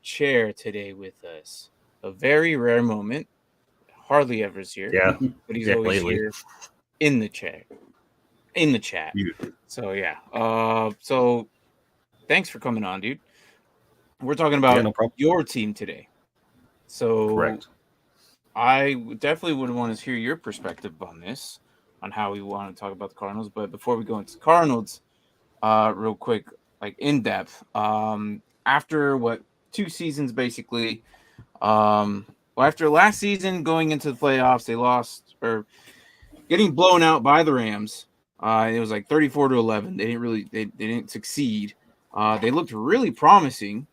chair today with us. A very rare moment. Hardly ever is here. Yeah. But he's always lately. here in the chair. In the chat. So yeah. So thanks for coming on, dude. We're talking about your team today. So correct. I definitely would want to hear your perspective on this, on how we want to talk about the Cardinals. But before we go into the Cardinals, real quick, like in depth, after 2 seasons basically, after last season going into the playoffs, they lost or getting blown out by the Rams. It was like 34-11. They didn't succeed. They looked really promising.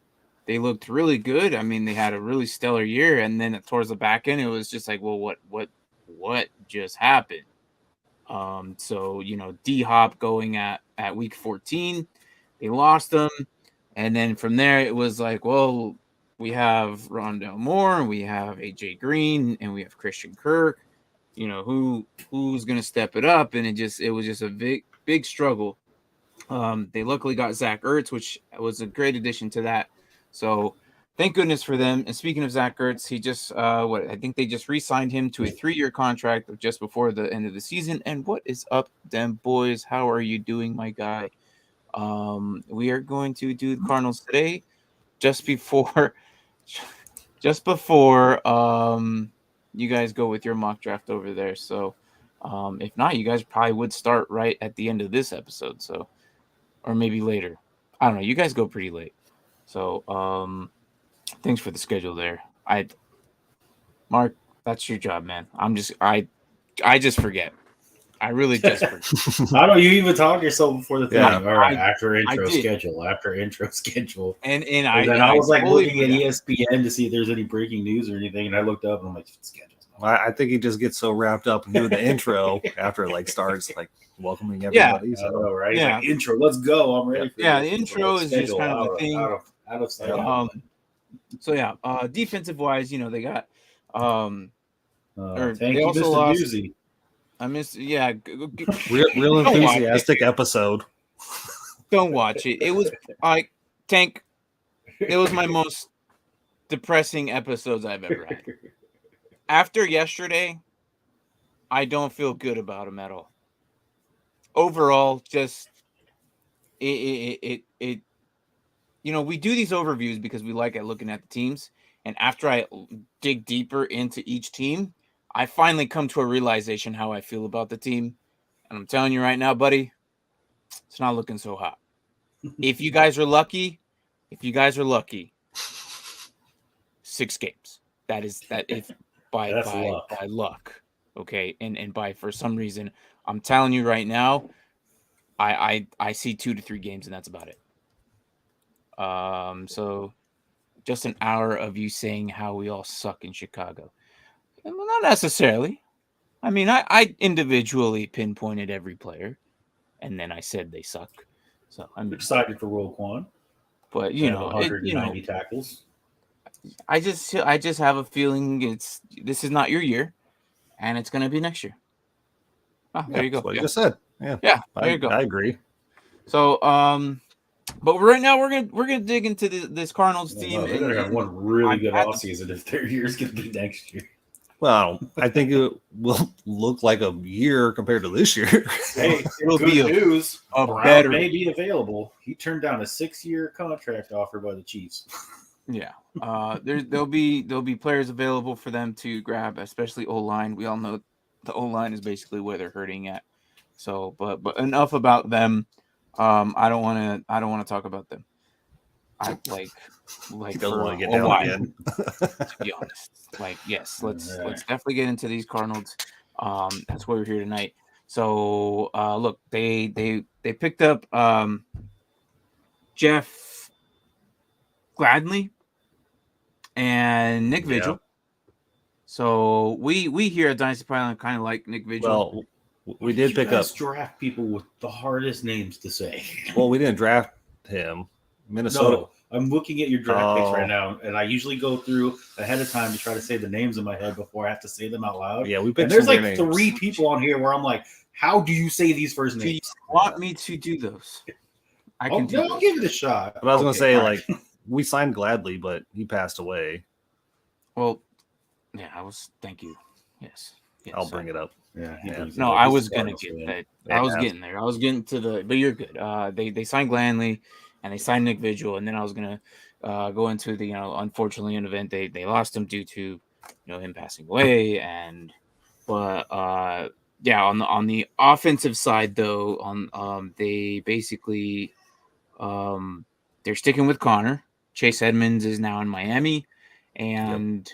They looked really good. I mean, they had a really stellar year, and then towards the back end, it was just like, well, what just happened? So D-Hop going at week 14, they lost them, and then from there it was like, well, we have Rondale Moore, we have AJ Green, and we have Christian Kirk. Who's gonna step it up? And it was just a big struggle. They luckily got Zach Ertz, which was a great addition to that. So thank goodness for them. And speaking of Zach Ertz, he just I think they just re-signed him to a 3-year contract just before the end of the season. And what is up, them boys? How are you doing, my guy? We are going to do the Cardinals today, just before you guys go with your mock draft over there. So if not, you guys probably would start right at the end of this episode. So, or maybe later. I don't know. You guys go pretty late. So thanks for the schedule there. Mark, that's your job, man. I just forget. I really just forget. How do you even talk to yourself before the thing? Yeah. All right, after intro schedule. And then I was like looking at ESPN to see if there's any breaking news or anything, and I looked up and I'm like, schedule. I think he just gets so wrapped up in doing the intro after it starts welcoming everybody. Yeah, so. right. Yeah. Like, intro, let's go. I'm ready. The intro is just kind of the thing. Out of sight. So defensive wise, they got thank they you, also Mr. lost. Doozy. I missed. Real enthusiastic episode. Don't watch it. It was like Tank. It was my most depressing episodes I've ever had. After yesterday, I don't feel good about him at all. Overall, just it. We do these overviews because we like looking at the teams, and after I dig deeper into each team, I finally come to a realization how I feel about the team. And I'm telling you right now, buddy, it's not looking so hot. If you guys are lucky, 6 games. That if by luck. Okay. And by for some reason, I'm telling you right now, I see 2 to 3 games, and that's about it. So just an hour of you saying how we all suck in Chicago. Well, not necessarily. I mean, I individually pinpointed every player, and then I said they suck. So I'm excited for Roquan. But 190 tackles. I just have a feeling this is not your year, and it's going to be next year. Oh, there you go. That's what you just said. Yeah. There you go. I agree. So but right now we're gonna dig into this Cardinals team. They're gonna have one really good offseason if their year's gonna be next year. Well, I think it will look like a year compared to this year. Hey, it'll good be news. Brown Brown may be available. He turned down a 6-year contract offer by the Chiefs. Yeah, there'll be players available for them to grab, especially O-line. We all know the O-line is basically where they're hurting at. So, but enough about them. I don't want to talk about them. I like don't want to get a down while, again. to be honest. Yes, let's definitely get into these Cardinals. That's why we're here tonight. So look, they picked up Jeff Gladney and Nick Vigil. So we here at Dynasty Pylon kind of like Nick Vigil. Well, we did pick up draft people with the hardest names to say. Well, we didn't draft him. Minnesota. No, I'm looking at your draft picks right now, and I usually go through ahead of time to try to say the names in my head before I have to say them out loud. Yeah, we picked. And there's like names. 3 people on here where I'm like, how do you say these first names? Do you want me to do those? I'll give it a shot. But I was going to say, we signed Gladly, but he passed away. Well, yeah, thank you. Yes. I'll bring it up. Yeah. No, I was gonna get that. I was getting there. I was getting to but you're good. They signed Gladly, and they signed Nick Vigil, and then I was gonna go into the unfortunately an event they lost him due to him passing away, but yeah, on the offensive side though, they basically they're sticking with Connor. Chase Edmonds is now in Miami, and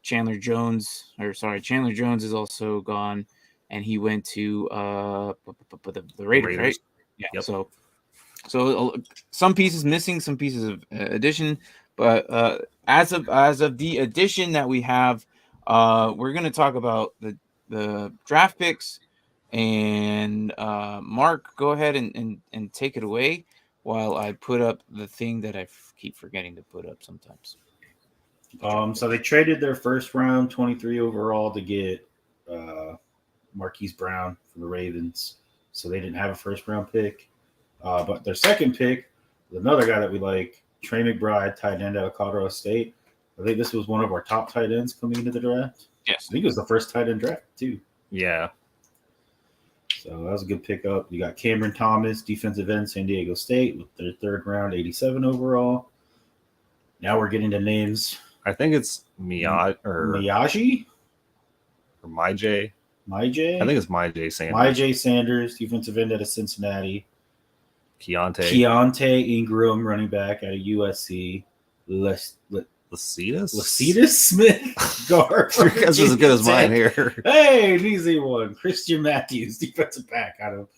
Chandler Jones is also gone, and he went to the Raiders, right? Yeah. Yep. So some pieces missing, some pieces of addition, but as of the addition that we have, we're going to talk about the draft picks, and Mark, go ahead and take it away while I put up the thing that I keep forgetting to put up sometimes. So they traded their first round 23 overall to get Marquis Brown from the Ravens. So they didn't have a first round pick. But their second pick was another guy that we like, Trey McBride, tight end out of Colorado State. I think this was one of our top tight ends coming into the draft. Yes. I think it was the first tight end draft, too. Yeah. So that was a good pickup. You got Cameron Thomas, defensive end, San Diego State, with their third round, 87 overall. Now we're getting to names. I think it's Miyaji or Myjay. I think it's Myjay Sanders. Myjay Sanders, defensive end out of Cincinnati. Keontae Ingram, running back out of USC. Lecitus Smith, guard. Your guess is as good as mine here. Hey, an easy one. Christian Matthews, defensive back out of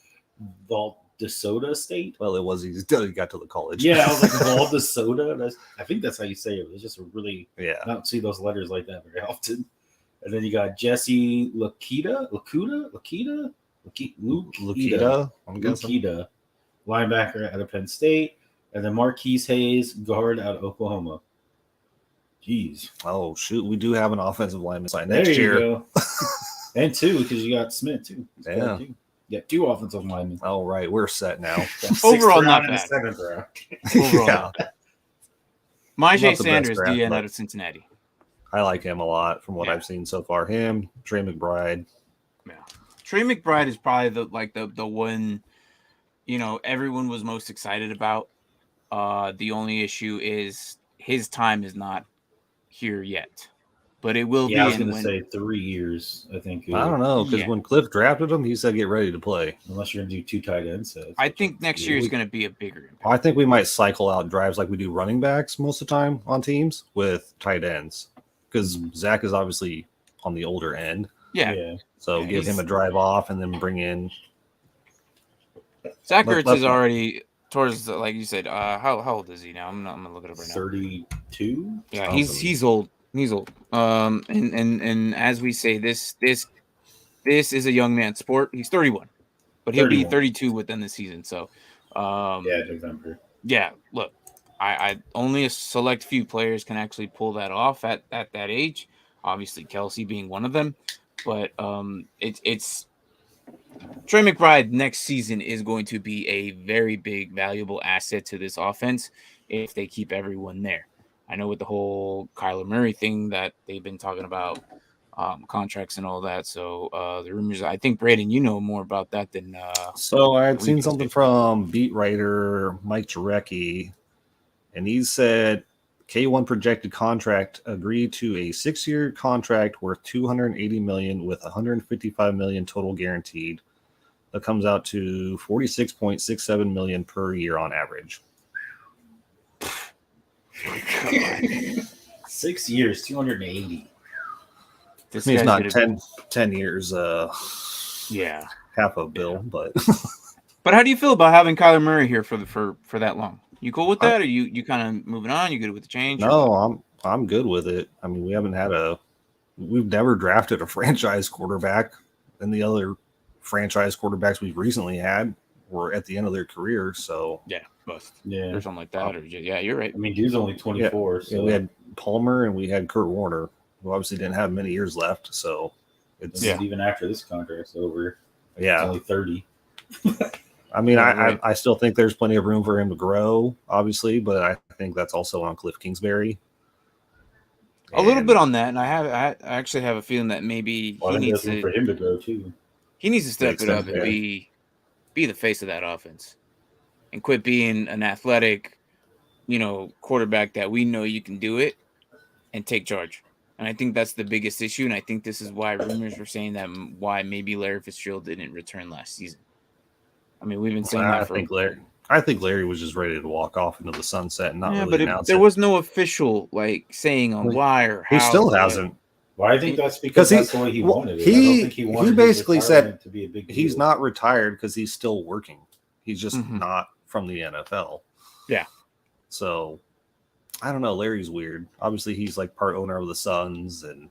Valdesoda State. Well, it was easy until he got to the college. Yeah, I was like Valdesoda. I think that's how you say it. It's just a really I don't see those letters like that very often. And then you got Jesse Lukita, linebacker out of Penn State, and then Marquise Hayes, guard out of Oklahoma. Jeez. Oh, shoot. We do have an offensive lineman signed next year. Go. And two, because you got Smith, too. Yeah. You got two offensive linemen. All right. We're set now. Overall, not bad. Seventh round. Overall, not bad. Myjay Sanders, DN out of Cincinnati. I like him a lot from what I've seen so far. Him, Trey McBride. Yeah. Trey McBride is probably the one everyone was most excited about. The only issue is his time is not here yet, but it will be. I was going to say 3 years. I think. I don't know, because when Cliff drafted him, he said get ready to play. Unless you're going to do two tight ends. I think next year is going to be a bigger impact. I think we might cycle out drives like we do running backs most of the time on teams with tight ends, because Zach is obviously on the older end. Yeah. So give him a drive off and then bring in. Zach Ertz is already towards like you said. How old is he now? I'm gonna look it up right now. 32. Yeah, he's old. He's old. And as we say, this is a young man's sport. He's 31, but he'll be 32 within the season. So, November. Yeah, look, I only a select few players can actually pull that off at that age. Obviously, Kelsey being one of them, but it's. Trey McBride next season is going to be a very big, valuable asset to this offense if they keep everyone there. I know with the whole Kyler Murray thing that they've been talking about, contracts and all that. So the rumors, I think, Braden, you know more about that than. So I had seen something from beat writer Mike Jarecki, and he said K1 projected contract agreed to a 6-year contract worth $280 million with $155 million total guaranteed. That comes out to $46.67 million per year on average. 6 years, 280. This means not 10 years. Yeah, half a bill, but. But how do you feel about having Kyler Murray here for that long? You cool with that, or you kind of moving on? You good with the change? No, I'm good with it. I mean, we've never drafted a franchise quarterback, and the other franchise quarterbacks we've recently had were at the end of their career. So bust, or something like that, or you're right. I mean, dude's only 24. Yeah, so we had Palmer and we had Kurt Warner, who obviously didn't have many years left. So it's even after this contract's over. Yeah, it's only 30. I mean, Yeah, right. I still think there's plenty of room for him to grow, obviously, but I think that's also on Cliff Kingsbury. A little bit on that, and I actually have a feeling that maybe Well, I he think needs there's room to for him to grow too. step it up and yeah. be the face of that offense, and quit being an athletic, quarterback that we know you can do it, and take charge. And I think that's the biggest issue, and I think this is why rumors were saying that why maybe Larry Fitzgerald didn't return last season. I mean, we've been saying that for. I think Larry was just ready to walk off into the sunset and not really but announce there it. was no official saying on why or how. He still hasn't. Well, I think that's because that's the way he wanted it. I don't think he wanted he basically said to be a big deal. He's not retired because he's still working. He's just Mhm. not from the NFL. Yeah. So I don't know. Larry's weird. Obviously, he's like part owner of the Suns, and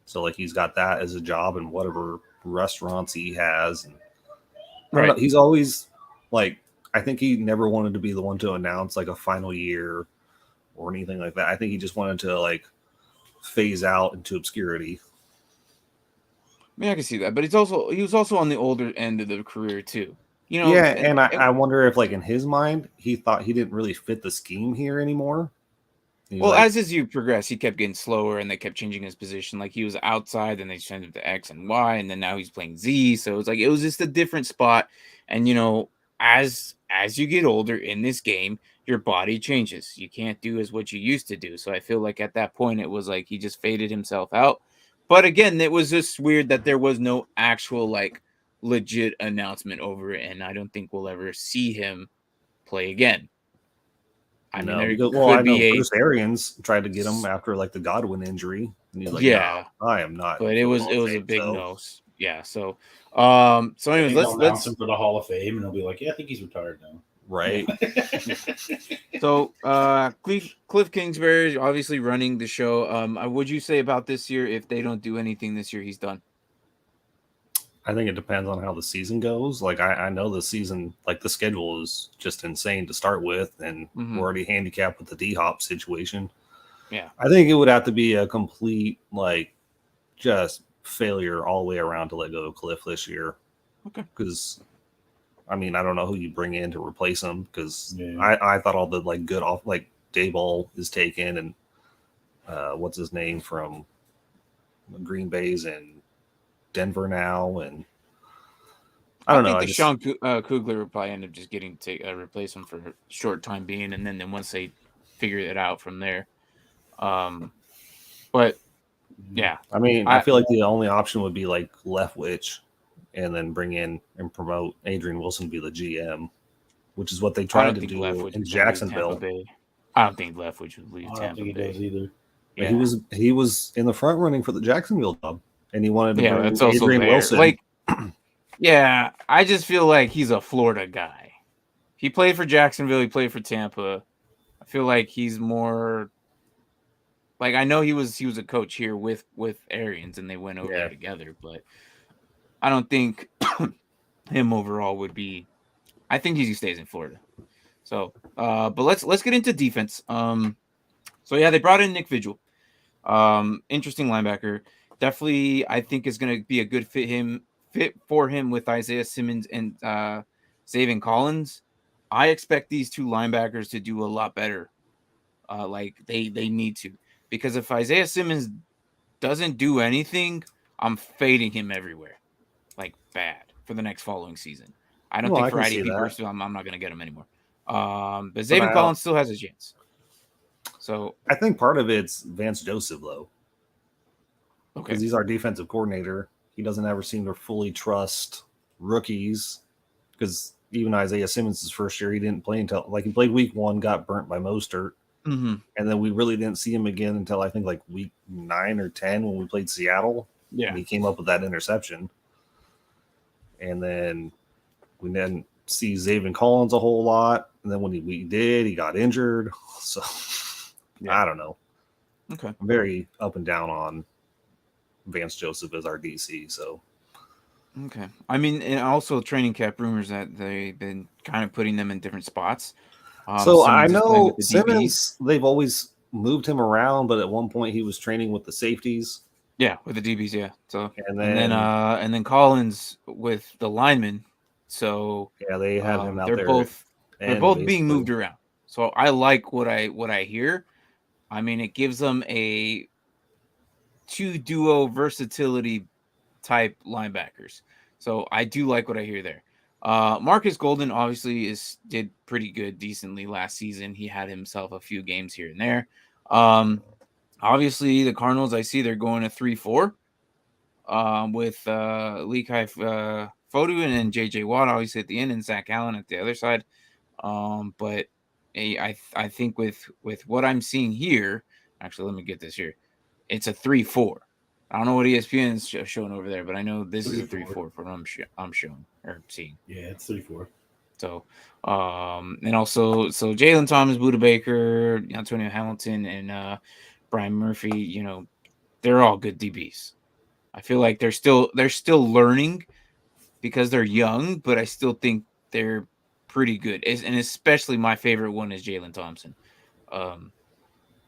so like he's got that as a job and whatever restaurants he has. And I don't know, he's always like, I think he never wanted to be the one to announce like a final year or anything like that. I think he just wanted to like phase out into obscurity. I mean, I can see that, but he was also on the older end of the career too. Yeah, and I wonder if like in his mind he thought he didn't really fit the scheme here anymore. Well, as his year progressed, he kept getting slower, and they kept changing his position. Like he was outside, then they changed him to X and Y, and then now he's playing Z. So it's like it was just a different spot. And as you get older in this game, your body changes. You can't do as what you used to do. So I feel like at that point, it was like he just faded himself out. But again, it was just weird that there was no actual like legit announcement over it, and I don't think we'll ever see him play again. I mean, there could be Bruce Arians tried to get him after like the Godwin injury, and he's like, yeah, no, I am not. But it was a big no. Yeah. So anyways, let's him for the Hall of Fame, and he'll be like, yeah, I think he's retired now. Right. So Cliff Kingsbury obviously running the show. Would you say about this year, if they don't do anything this year, he's done? I think it depends on how the season goes. Like I know the season, like the schedule is just insane to start with, and we're already handicapped with the D-Hop situation. Yeah. I think it would have to be a complete like just failure all the way around to let go of Cliff this year. Okay. Because I mean, I don't know who you bring in to replace him, because I thought all the like good off like Dayball is taken, and what's his name from Green Bay's and Denver now, and I don't know. I think Sean Kugler would probably end up just getting to replace him for a short time being, and then once they figure it out from there. But yeah, I mean, I feel like the only option would be like Leftwich, and then bring in and promote Adrian Wilson to be the GM, which is what they tried to do in Jacksonville. I don't think Leftwich would leave Tampa Bay. Does either. Yeah. He was in the front running for the Jacksonville job, and he wanted to bring that's also Adrian Wilson. Like, yeah, I just feel like he's a Florida guy. He played for Jacksonville. He played for Tampa. I feel like he's more like, I know he was a coach here with Arians, and they went over there together, but I don't think him overall would be. I think he stays in Florida. So, but let's get into defense. So yeah, they brought in Nick Vigil. Interesting linebacker. Definitely, I think is going to be a good fit for him with Isaiah Simmons and Zaven Collins. I expect these two linebackers to do a lot better. Like they need to, because if Isaiah Simmons doesn't do anything, I'm fading him everywhere, like bad, for the next following season. I don't think for IDP versus I'm not going to get him anymore. But Zaven Collins still has a chance. So I think part of it's Vance Joseph, though. Okay. Because he's our defensive coordinator. He doesn't ever seem to fully trust rookies. Because even Isaiah Simmons' first year, he didn't play until he played week 1, got burnt by Mostert. Mm-hmm. And then we really didn't see him again until I think like week 9 or 10 when we played Seattle. Yeah. And he came up with that interception. And then we didn't see Zaven Collins a whole lot. And then when we did, he got injured. So I don't know. Okay. I'm very up and down on Vance Joseph as our DC. So okay. I mean, and also training camp rumors that they've been kind of putting them in different spots. So I know Simmons, they've always moved him around, but at one point he was training with the safeties. Yeah, with the DBs, yeah. So and then Collins with the linemen. So Yeah, they have him out they're there. they're both being moved around. So I like what I hear. I mean, it gives them a 2 duo versatility type linebackers. So I do like what I hear there. Marcus Golden obviously did pretty good, decently last season. He had himself a few games here and there. Obviously the Cardinals, I see they're going to 3-4 with Lekai Fodu and then JJ Watt obviously at the end and Zach Allen at the other side. But I think with what I'm seeing here, actually let me get this here. It's a 3-4. I don't know what ESPN is showing over there, but I know this is a 3-4 for what I'm showing or seeing. Yeah, it's 3-4. So, and also, so Jalen Thomas, Buda Baker, Antonio Hamilton, and Brian Murphy, you know, they're all good DBs. I feel like they're still learning because they're young, but I still think they're pretty good. And especially my favorite one is Jalen Thompson.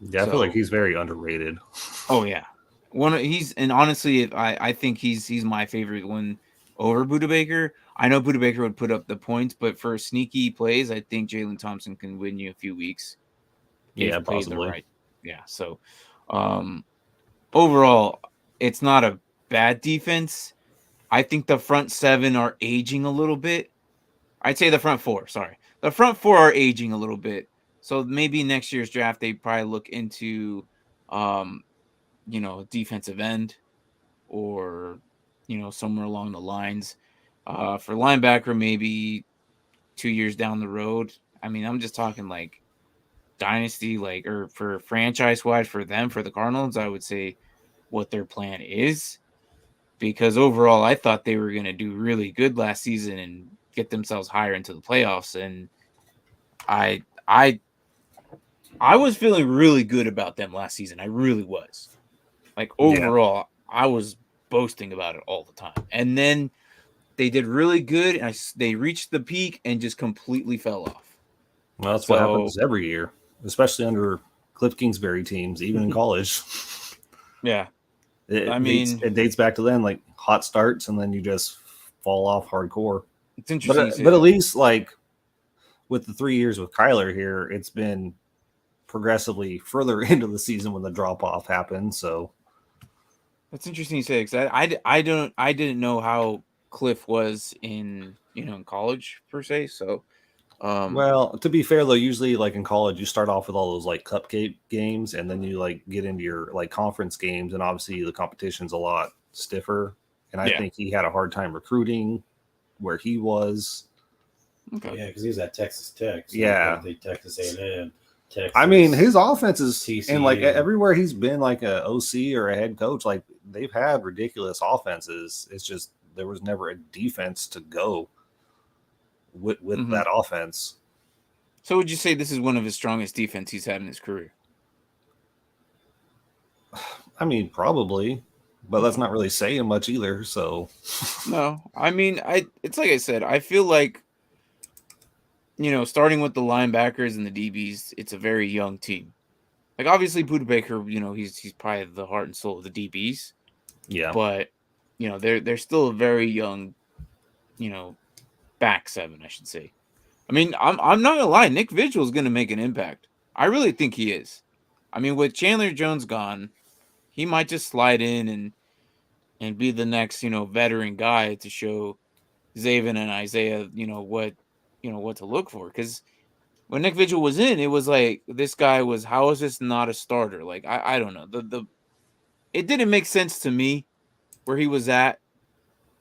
Yeah, I feel like he's very underrated. Oh yeah, and honestly, I think he's my favorite one over Buda Baker. I know Buda Baker would put up the points, but for sneaky plays, I think Jalen Thompson can win you a few weeks. Yeah, possibly. Yeah. So, overall, it's not a bad defense. I think the front seven are aging a little bit. I'd say the front four. Sorry, the front four are aging a little bit. So maybe next year's draft they probably look into, defensive end or, somewhere along the lines. For linebacker, maybe 2 years down the road. I mean, I'm just talking like dynasty, or for franchise wise for them, for the Cardinals, I would say what their plan is. Because overall, I thought they were going to do really good last season and get themselves higher into the playoffs. And I was feeling really good about them last season. I really was. Like overall, I was boasting about it all the time. And then they did really good, and they reached the peak and just completely fell off. Well, that's what happens every year, especially under Cliff Kingsbury teams, even in college. Yeah. It dates back to then, like hot starts, and then you just fall off hardcore. It's interesting. But at least, like, with the 3 years with Kyler here, it's been progressively further into the season when the drop-off happened, so... That's interesting you say, because I didn't know how Cliff was in college per se. So, well, to be fair though, usually like in college, you start off with all those like cupcake games, and then you like get into your like conference games, and obviously the competition's a lot stiffer. And I think he had a hard time recruiting where he was. Okay. Yeah, because he was at Texas Tech. So Texas A&M. Texas, I mean, his offense is TCU. And like everywhere he's been like a OC or a head coach, like they've had ridiculous offenses. It's just there was never a defense to go with that offense. So would you say this is one of his strongest defense he's had in his career? I mean, probably, but that's not really saying much either. So no, I mean, it's like I said, I feel like, starting with the linebackers and the DBs, it's a very young team. Like obviously Buda Baker, he's probably the heart and soul of the DBs. Yeah. But, they're still a very young, back seven, I should say. I mean, I'm not gonna lie, Nick Vigil is gonna make an impact. I really think he is. I mean, with Chandler Jones gone, he might just slide in and be the next, veteran guy to show Zaven and Isaiah, what to look for. Because when Nick Vigil was in, it was like this guy was, how is this not a starter? Like I don't know. It didn't make sense to me where he was at.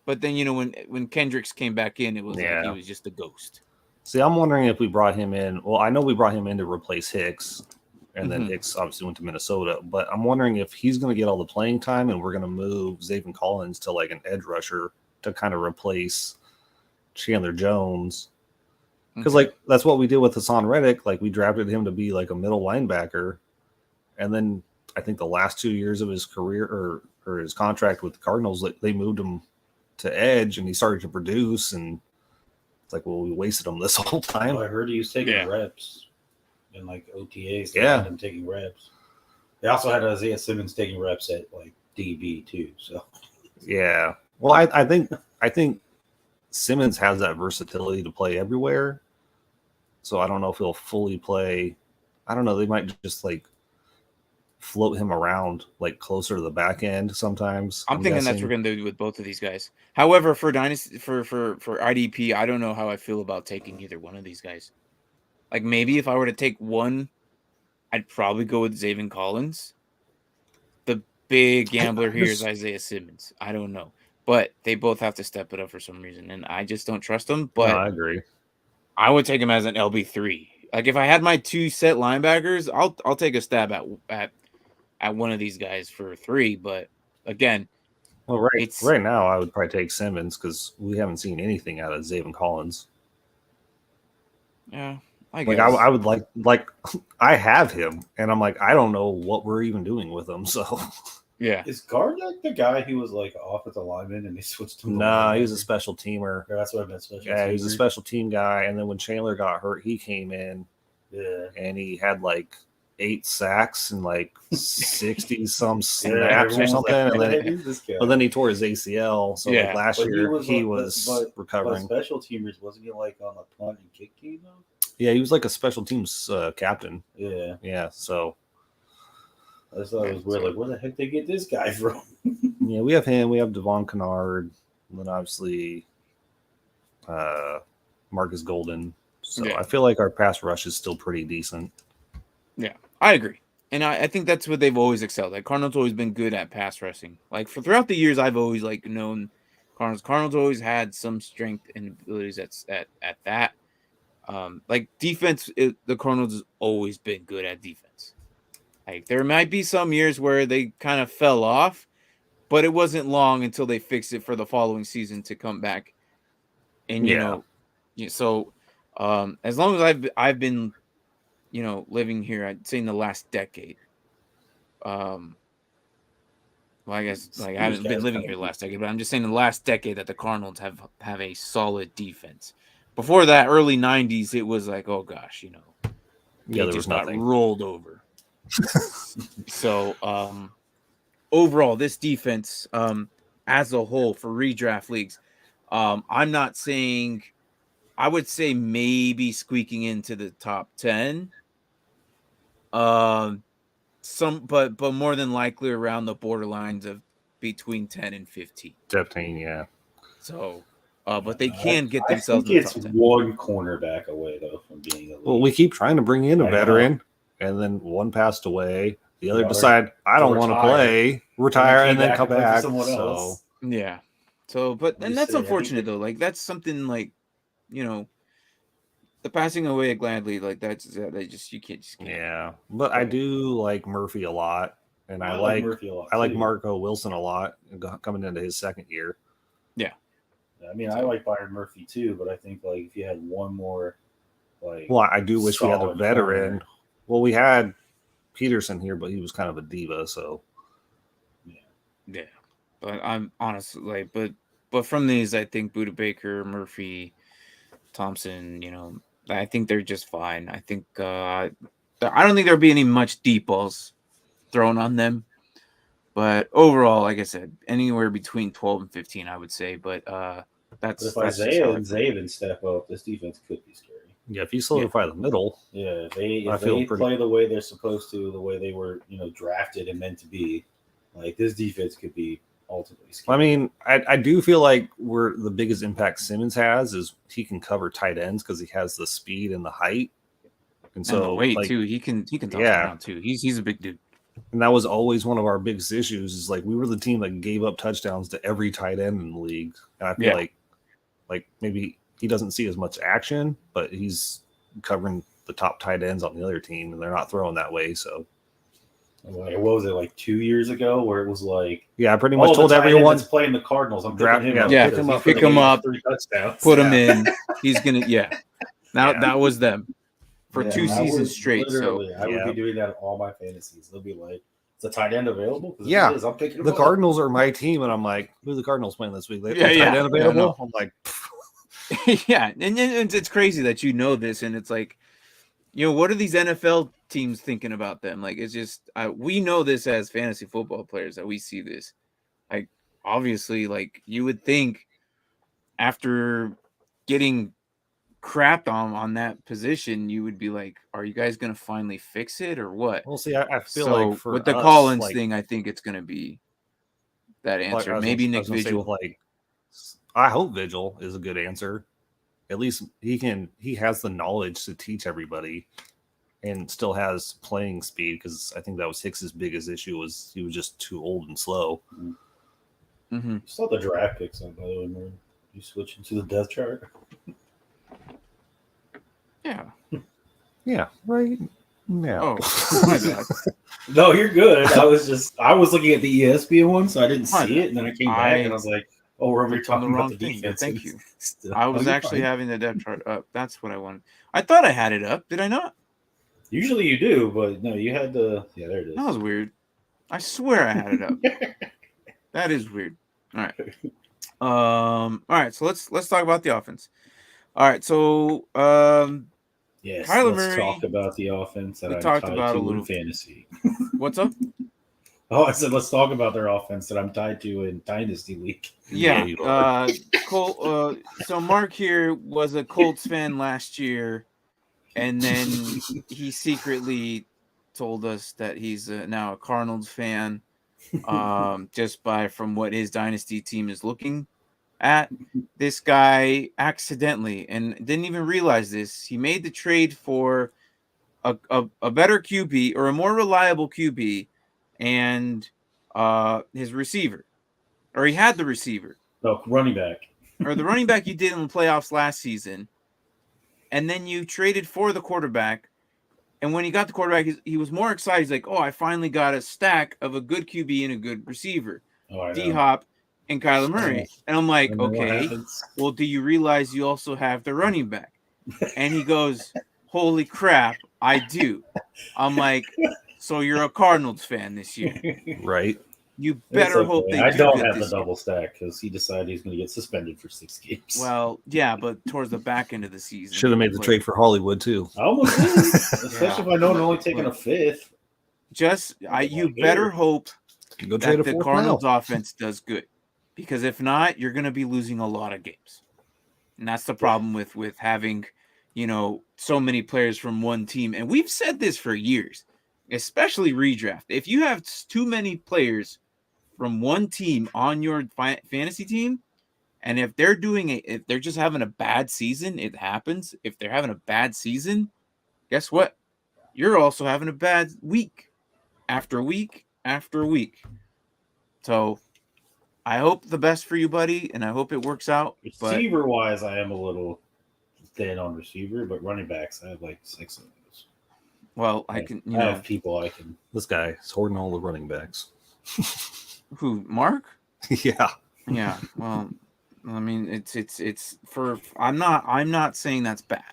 But then when Kendricks came back in, it was like he was just a ghost. See, I'm wondering if we brought him in. Well, I know we brought him in to replace Hicks, and then Hicks obviously went to Minnesota. But I'm wondering if he's going to get all the playing time, and we're going to move Zaven Collins to like an edge rusher to kind of replace Chandler Jones. Because like that's what we did with Hassan Reddick. Like we drafted him to be like a middle linebacker, and then I think the last 2 years of his career or his contract with the Cardinals, they moved him to edge, and he started to produce. And it's like, well, we wasted him this whole time. I heard he was taking reps in like OTAs. They had him taking reps. They also had Isaiah Simmons taking reps at like DB too. So yeah, well, I think Simmons has that versatility to play everywhere. So I don't know if he'll fully play. I don't know. They might just like float him around like closer to the back end sometimes. I'm thinking that's what we're gonna do with both of these guys. However, for Dynasty for IDP, I don't know how I feel about taking either one of these guys. Like maybe if I were to take one, I'd probably go with Zaven Collins. The big gambler here is Isaiah Simmons. I don't know. But they both have to step it up for some reason, and I just don't trust them. But No, I agree. I would take him as an LB3. Like if I had my 2 set linebackers, I'll take a stab at one of these guys for 3. But again, well, right now I would probably take Simmons because we haven't seen anything out of Zaven Collins. Yeah, I guess. Like I would like I have him, and I'm like I don't know what we're even doing with him. So yeah, is Gardeck the guy who was like offensive lineman and they switched him? No, he was a special teamer. Yeah, that's what I meant. Yeah, he was a special team guy, and then when Chandler got hurt, he came in. Yeah, and he had like 8 sacks and like 60 some snaps or something, but then he tore his ACL. So like last year he was recovering. But special teamers, wasn't he like on the punt and kick team though? Yeah, he was like a special teams captain. Yeah. So I just thought it was weird. Like, where the heck they get this guy from? Yeah, we have him. We have Devon Kennard, and then obviously Marcus Golden. So I feel like our pass rush is still pretty decent. Yeah, I agree. And I think that's what they've always excelled. Like Cardinals always been good at pass rushing. Like throughout the years, I've always like known Cardinals. Cardinals always had some strength and abilities at that. Like defense, the Cardinals has always been good at defense. Like there might be some years where they kind of fell off, but it wasn't long until they fixed it for the following season to come back. And you know, so as long as I've been living here, I'd say in the last decade. Well, I guess like I haven't been living here the last decade, but I'm just saying the last decade that the Cardinals have a solid defense. Before that, early '90s, it was like, oh gosh, there was just nothing. got rolled over. So overall, this defense, as a whole for redraft leagues, I'm not saying. I would say maybe squeaking into the top 10. But more than likely around the borderlines of between 10 and 15. 15, yeah. So, but they can get themselves. I think it's one cornerback away though from being elite. Well, we keep trying to bring in a veteran, and then one passed away. The other decide I don't want to play, retire, and then come back. So yeah. So, and that's unfortunate though. Like that's something like, the passing away of Gladly, like you can't. Yeah, but I do like Murphy a lot, and I like Murphy a lot. I like Marco Wilson a lot coming into his second year. Yeah, I mean, I like Byron Murphy too, but I think like if you had one more, like, well, I do wish we had a veteran. Corner. Well, we had Peterson here, but he was kind of a diva, so yeah. But I'm honestly like, but from these, I think Budda Baker, Murphy, Thompson, I think they're just fine. I think I don't think there'll be any much deep balls thrown on them. But overall, like I said, anywhere between 12 and 15, I would say. But that's if Isaiah and Zaven step up, this defense could be scary. Yeah, if you solidify the middle. Yeah, if they play the way they're supposed to, the way they were, drafted and meant to be, like this defense could be ultimately scary. I mean, I do feel like where the biggest impact Simmons has is he can cover tight ends because he has the speed and the height, and so the weight too. He can toss around too. He's a big dude. And that was always one of our biggest issues. Is like we were the team that gave up touchdowns to every tight end in the league, and I feel like maybe he doesn't see as much action, but he's covering the top tight ends on the other team, and they're not throwing that way. So. Like, what was it, like 2 years ago, where it was like, I pretty much told everyone that's playing the Cardinals. I'm draft him pick him up, 3 touchdowns, put him in. He's gonna, that was them for 2 seasons straight. So I would be doing that in all my fantasies. They'll be like, "Is a tight end available?" Yeah, I'm picking the Cardinals are my team, and I'm like, "Who's the Cardinals playing this week?" Tight end available. I'm like, and it's crazy that this, and it's like. What are these NFL teams thinking about them? Like, it's just, we know this as fantasy football players that we see this. Like, obviously, like, you would think after getting crapped on that position, you would be like, are you guys going to finally fix it or what? Well, see, I feel So like for with the us, Collins like, thing, I think it's going to be that answer. I Maybe Nick was gonna say Vigil. with, like, I hope Vigil is a good answer. At least he has the knowledge to teach everybody and still has playing speed, because I think that was Hicks's biggest issue, was he was just too old and slow. Mm-hmm. You saw the draft picks on, by the way, man. You switch into the depth chart. Yeah. Yeah, right now. Oh, my bad. No, you're good. I was looking at the ESPN one, so I didn't My see bad. it, and then I came back and I was like, "Oh, we're clicked on talking about the thing, but defense." thank you. Still, I was you're actually fine. having the depth chart up. That's what I wanted. I thought I had it up. Did I not? Usually you do, but no, you had the. Yeah, there it is. That was weird. I swear I had it up. That is weird. All right. All right. So let's talk about the offense. All right. So Yes, Kyler let's Murray, talk about the offense that we I'm talked tied about to a little. in fantasy. What's up? Oh, I said let's talk about their offense that I'm tied to in Dynasty League. Yeah. you are. So Mark here was a Colts fan last year, and then he secretly told us that he's now a Cardinals fan, just from what his dynasty team is looking at. This guy accidentally, and didn't even realize this, he made the trade for a better QB, or a more reliable QB, and his receiver, or he had the receiver, No, running back. or the running back you did in the playoffs last season, and then you traded for the quarterback. And when he got the quarterback, he was more excited. He's like, "Oh, I finally got a stack of a good QB and a good receiver, Oh, I know. D-Hop and Kyler Murray." And I'm like, And then what "Okay, happens? well, do you realize you also have the running back?" And he goes, "Holy crap, I do." I'm like, "So you're a Cardinals fan this year? Right? You It's better okay. hope they I do don't good have the this year." double stack because he decided he's going to get suspended for 6 games. Well, yeah, but towards the back end of the season, Should have made the like, trade for Hollywood too. I almost did, especially if I know they're only taking a fifth. You better hope Go trade that a the fourth Cardinals now. offense does good, because if not, you're going to be losing a lot of games, and that's the problem with having, so many players from one team. And we've said this for years, especially redraft. If you have too many players from one team on your fantasy team, and if they're just having a bad season, it happens. If they're having a bad season, guess what? You're also having a bad week after week after week. So I hope the best for you, buddy, and I hope it works out. But Receiver wise, I am a little thin on receiver, but running backs, I have like 6 of those. well, I have people I can. This guy is hoarding all the running backs. Who, Mark? Yeah. Yeah. Well, I mean, it's for. I'm not saying that's bad.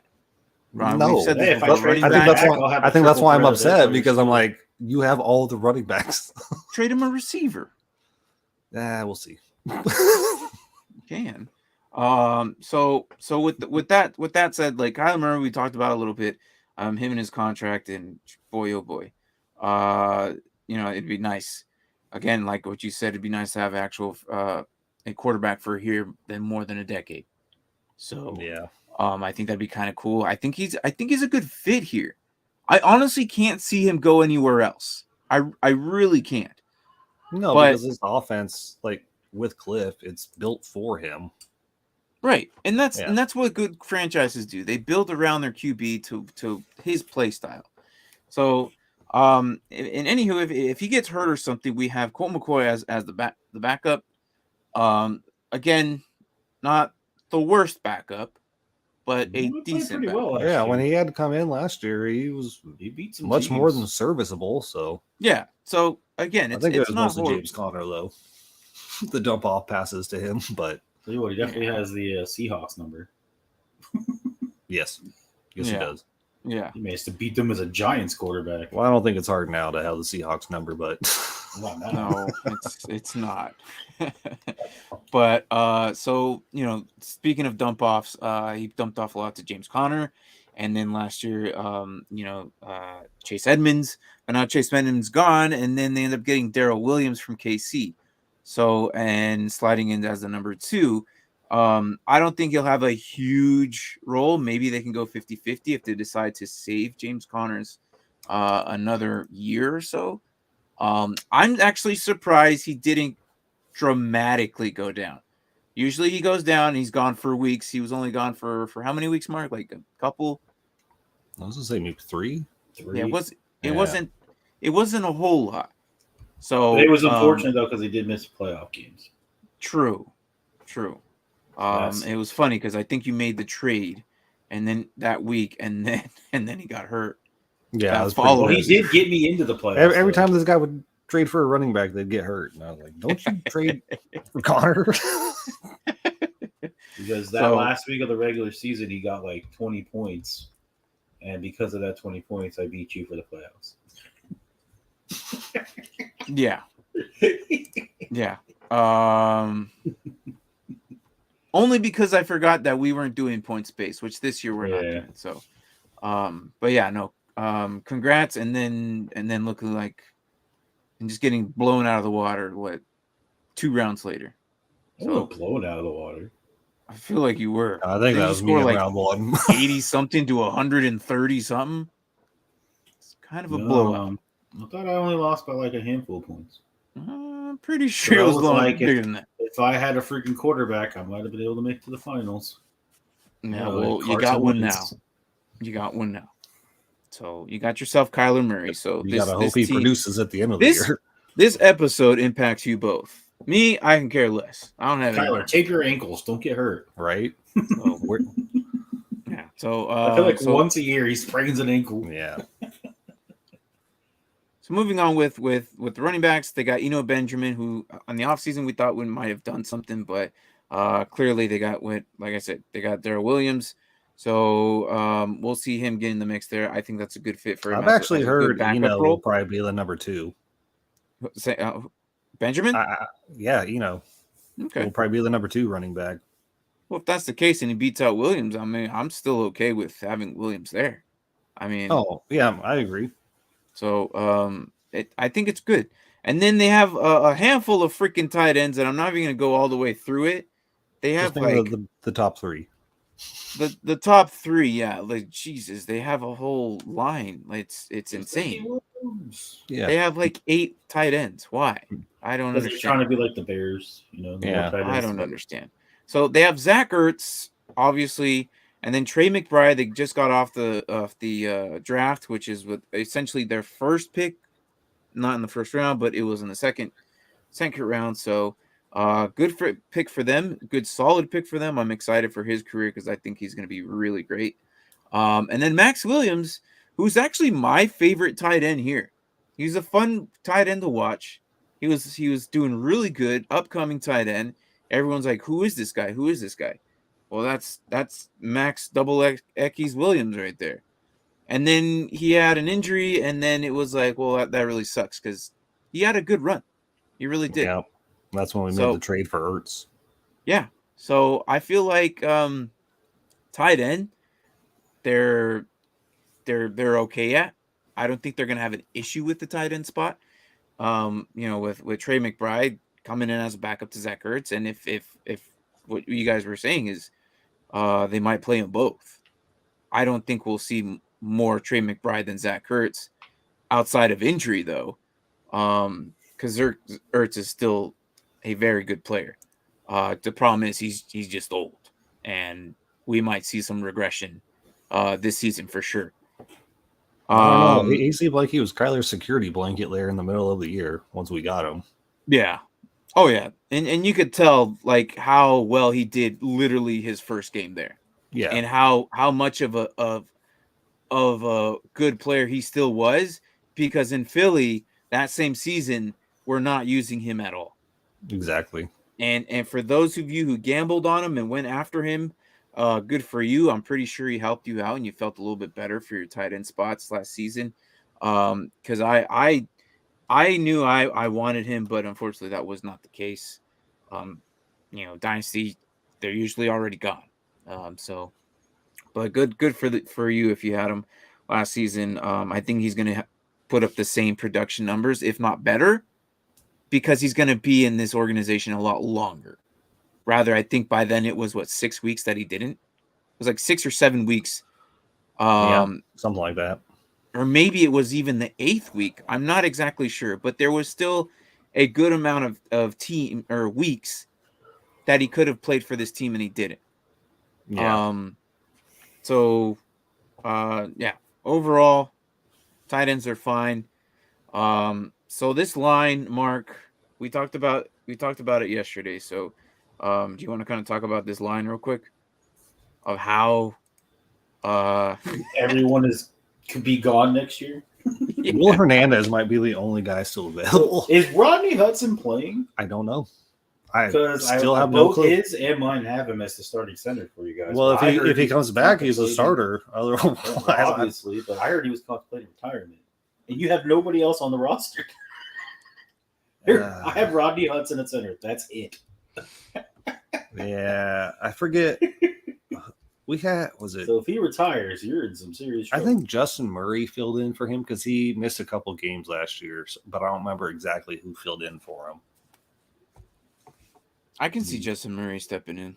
No, we've said this Hey, if I before. trade Running for back, back, I'll have I a think that's triple why I'm threat of this upset, over because I'm receiver. like, you have all the running backs. trade him a receiver. We'll see. Can. So with that said, like Kyler Murray, we talked about a little bit, him and his contract, and boy, oh boy, it'd be nice. Again, like what you said, it'd be nice to have actual a quarterback for here than more than a decade. So Yeah. I think that'd be kind of cool. I think he's a good fit here. I honestly can't see him go anywhere else. I really can't. No, But- because his offense, like with Cliff, it's built for him. Right, and that's what good franchises do. They build around their QB to his play style. So, in anywho, if he gets hurt or something, we have Colt McCoy as the backup. Again, not the worst backup, but a He played decent pretty backup. well last Yeah, year. when he had to come in last year, he was He beat some much more teams. than serviceable. So Yeah. So again, I think it it's was not mostly horrible. James Conner though. The dump off passes to him, but Tell you what, he definitely has the Seahawks number. yes, he Yeah. does. Yeah. He managed to beat them as a Giants quarterback. Well, I don't think it's hard now to have the Seahawks number, but Not now. No, it's not. But so speaking of dump offs, he dumped off a lot to James Conner, and then last year, Chase Edmonds, but now Chase Edmonds gone, and then they end up getting Darrell Williams from KC, so and sliding in as the number 2. I don't think he'll have a huge role. Maybe they can go 50-50 if they decide to save James Conner's another year or so. I'm actually surprised he didn't dramatically go down. Usually he goes down. He's gone for weeks. He was only gone for how many weeks, Mark? Like a couple. I was gonna say maybe 3. Yeah, it wasn't a whole lot. So but it was unfortunate though because he did miss playoff games. True. It was funny because I think you made the trade, and then that week, and then he got hurt. Yeah, well, he did get me into the playoffs. Every time this guy would trade for a running back, they'd get hurt, and I was like, "Don't you trade for Connor?" Because last week of the regular season, he got like 20 points, and because of that 20 points, I beat you for the playoffs. Yeah. Only because I forgot that we weren't doing point space, which this year we're not doing. So, but yeah, no. Congrats, and then looking like and just getting blown out of the water. What, 2 rounds later? So blown out of the water. I feel like you were. I think that was me like round 1. 80 something to 130 something. It's kind of a blowout. I thought I only lost by like a handful of points. I'm pretty sure it was like bigger than that. If I had a freaking quarterback, I might have been able to make it to the finals. Yeah, well, you got one now. You got one now. So you got yourself Kyler Murray. So you gotta hope he produces at the end of the year. This episode impacts you both. Me, I can care less. I don't have Kyler, tape your ankles. Don't get hurt. Right? Yeah. So I feel like once a year he sprains an ankle. Yeah. So moving on with the running backs, they got Eno Benjamin, who on the offseason we thought might have done something, but clearly they got like I said, they got Darrell Williams. So we'll see him get in the mix there. I think that's a good fit for him. I've actually heard Eno will probably be the number 2. Say Benjamin? Yeah, Eno. Okay. Will probably be the number 2 running back. Well, if that's the case and he beats out Williams, I mean, I'm still okay with having Williams there. I mean, oh yeah, I agree. So I think it's good. And then they have a handful of freaking tight ends, and I'm not even going to go all the way through it. They have like the top 3. The top 3, yeah. Like Jesus, they have a whole line. It's insane. Yeah, they have like 8 tight ends. Why? I don't understand. They're trying to be like the Bears, Yeah, I don't understand. So they have Zach Ertz, obviously, and then Trey McBride. They just got off the draft, which is essentially their first pick, not in the first round, but it was in the second round. So good pick for them. Good solid pick for them. I'm excited for his career because I think he's going to be really great. And then Max Williams, who's actually my favorite tight end here. He's a fun tight end to watch. He was doing really good. Upcoming tight end. Everyone's like, who is this guy? Who is this guy? Well, that's Max double Eckes Williams right there. And then he had an injury, and then it was like, well, that really sucks because he had a good run. He really did. Yeah, that's when we made the trade for Ertz. Yeah, so I feel like tight end, they're okay at. I don't think they're gonna have an issue with the tight end spot. With Trey McBride coming in as a backup to Zach Ertz, and if what you guys were saying is they might play them both. I don't think we'll see more Trey McBride than Zach Ertz outside of injury, though, because Ertz is still a very good player. The problem is he's just old, and we might see some regression this season for sure. I don't know. He seemed like he was Kyler's security blanket there in the middle of the year once we got him. Yeah. Oh yeah, and you could tell like how well he did literally his first game there. Yeah, and how much of a good player he still was, because in Philly that same season we're not using him at all. Exactly. And for those of you who gambled on him and went after him, good for you. I'm pretty sure he helped you out and you felt a little bit better for your tight end spots last season. Because I knew I wanted him, but unfortunately that was not the case. Dynasty, they're usually already gone. But good for you if you had him last season. I think he's going to put up the same production numbers, if not better, because he's going to be in this organization a lot longer. Rather, I think by then it was 6 weeks that he didn't. It was like 6 or 7 weeks. Something like that. Or maybe it was even the 8th week. I'm not exactly sure, but there was still a good amount of team or weeks that he could have played for this team and he didn't. Yeah. Overall, tight ends are fine. So this line, Mark, we talked about it yesterday. So, do you want to kind of talk about this line real quick of how everyone could be gone next year? Yeah. Will Hernandez might be the only guy still available. Is Rodney Hudson playing? I don't know. I Because still have no both clue. his and mine have him as the starting center for you guys. Well, But if he comes back, he's a starter. Otherwise, obviously, but I heard he was contemplating retirement, and you have nobody else on the roster. Here, I have Rodney Hudson at center. That's it. Yeah, I forget. So if he retires, you're in some serious trouble. I think Justin Murray filled in for him because he missed a couple games last year, but I don't remember exactly who filled in for him. I can see Justin Murray stepping in.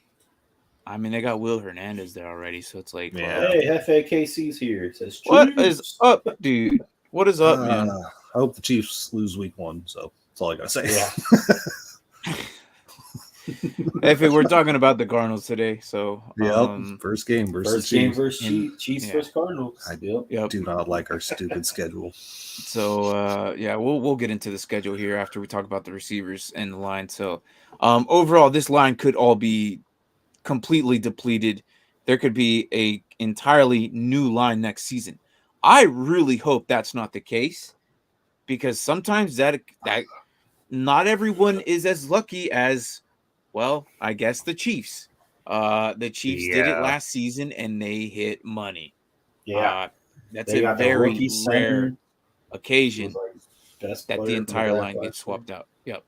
I mean, they got Will Hernandez there already, so it's like, hey, FAKC's here. It says, what is up, dude? What is up, man? I hope the Chiefs lose week 1, so that's all I gotta say. Yeah. We're talking about the Cardinals today, so first game versus Chiefs versus Cardinals. I do not like our stupid schedule. So we'll get into the schedule here after we talk about the receivers and the line. So overall, this line could all be completely depleted. There could be a entirely new line next season. I really hope that's not the case, because sometimes that not everyone is as lucky as, well, I guess the Chiefs. The Chiefs did it last season and they hit money. Yeah, that's a very rare occasion that the entire line gets swapped out. Yep.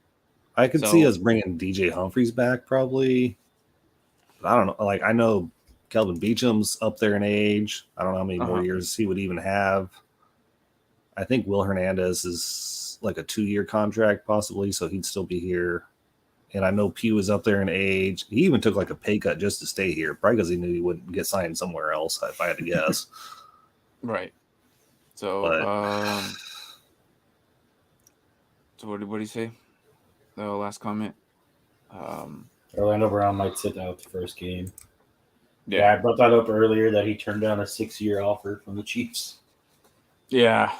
I could see us bringing DJ Humphries back probably. I don't know. Like, I know Kelvin Beacham's up there in age. I don't know how many more years he would even have. I think Will Hernandez is like a 2-year contract possibly, so he'd still be here. And I know Pugh is up there in age. He even took like a pay cut just to stay here, probably because he knew he wouldn't get signed somewhere else, if I had to guess. Right. So, so what did he say? The last comment. Orlando Brown might sit out the first game. Yeah, I brought that up earlier that he turned down a 6-year offer from the Chiefs. Yeah.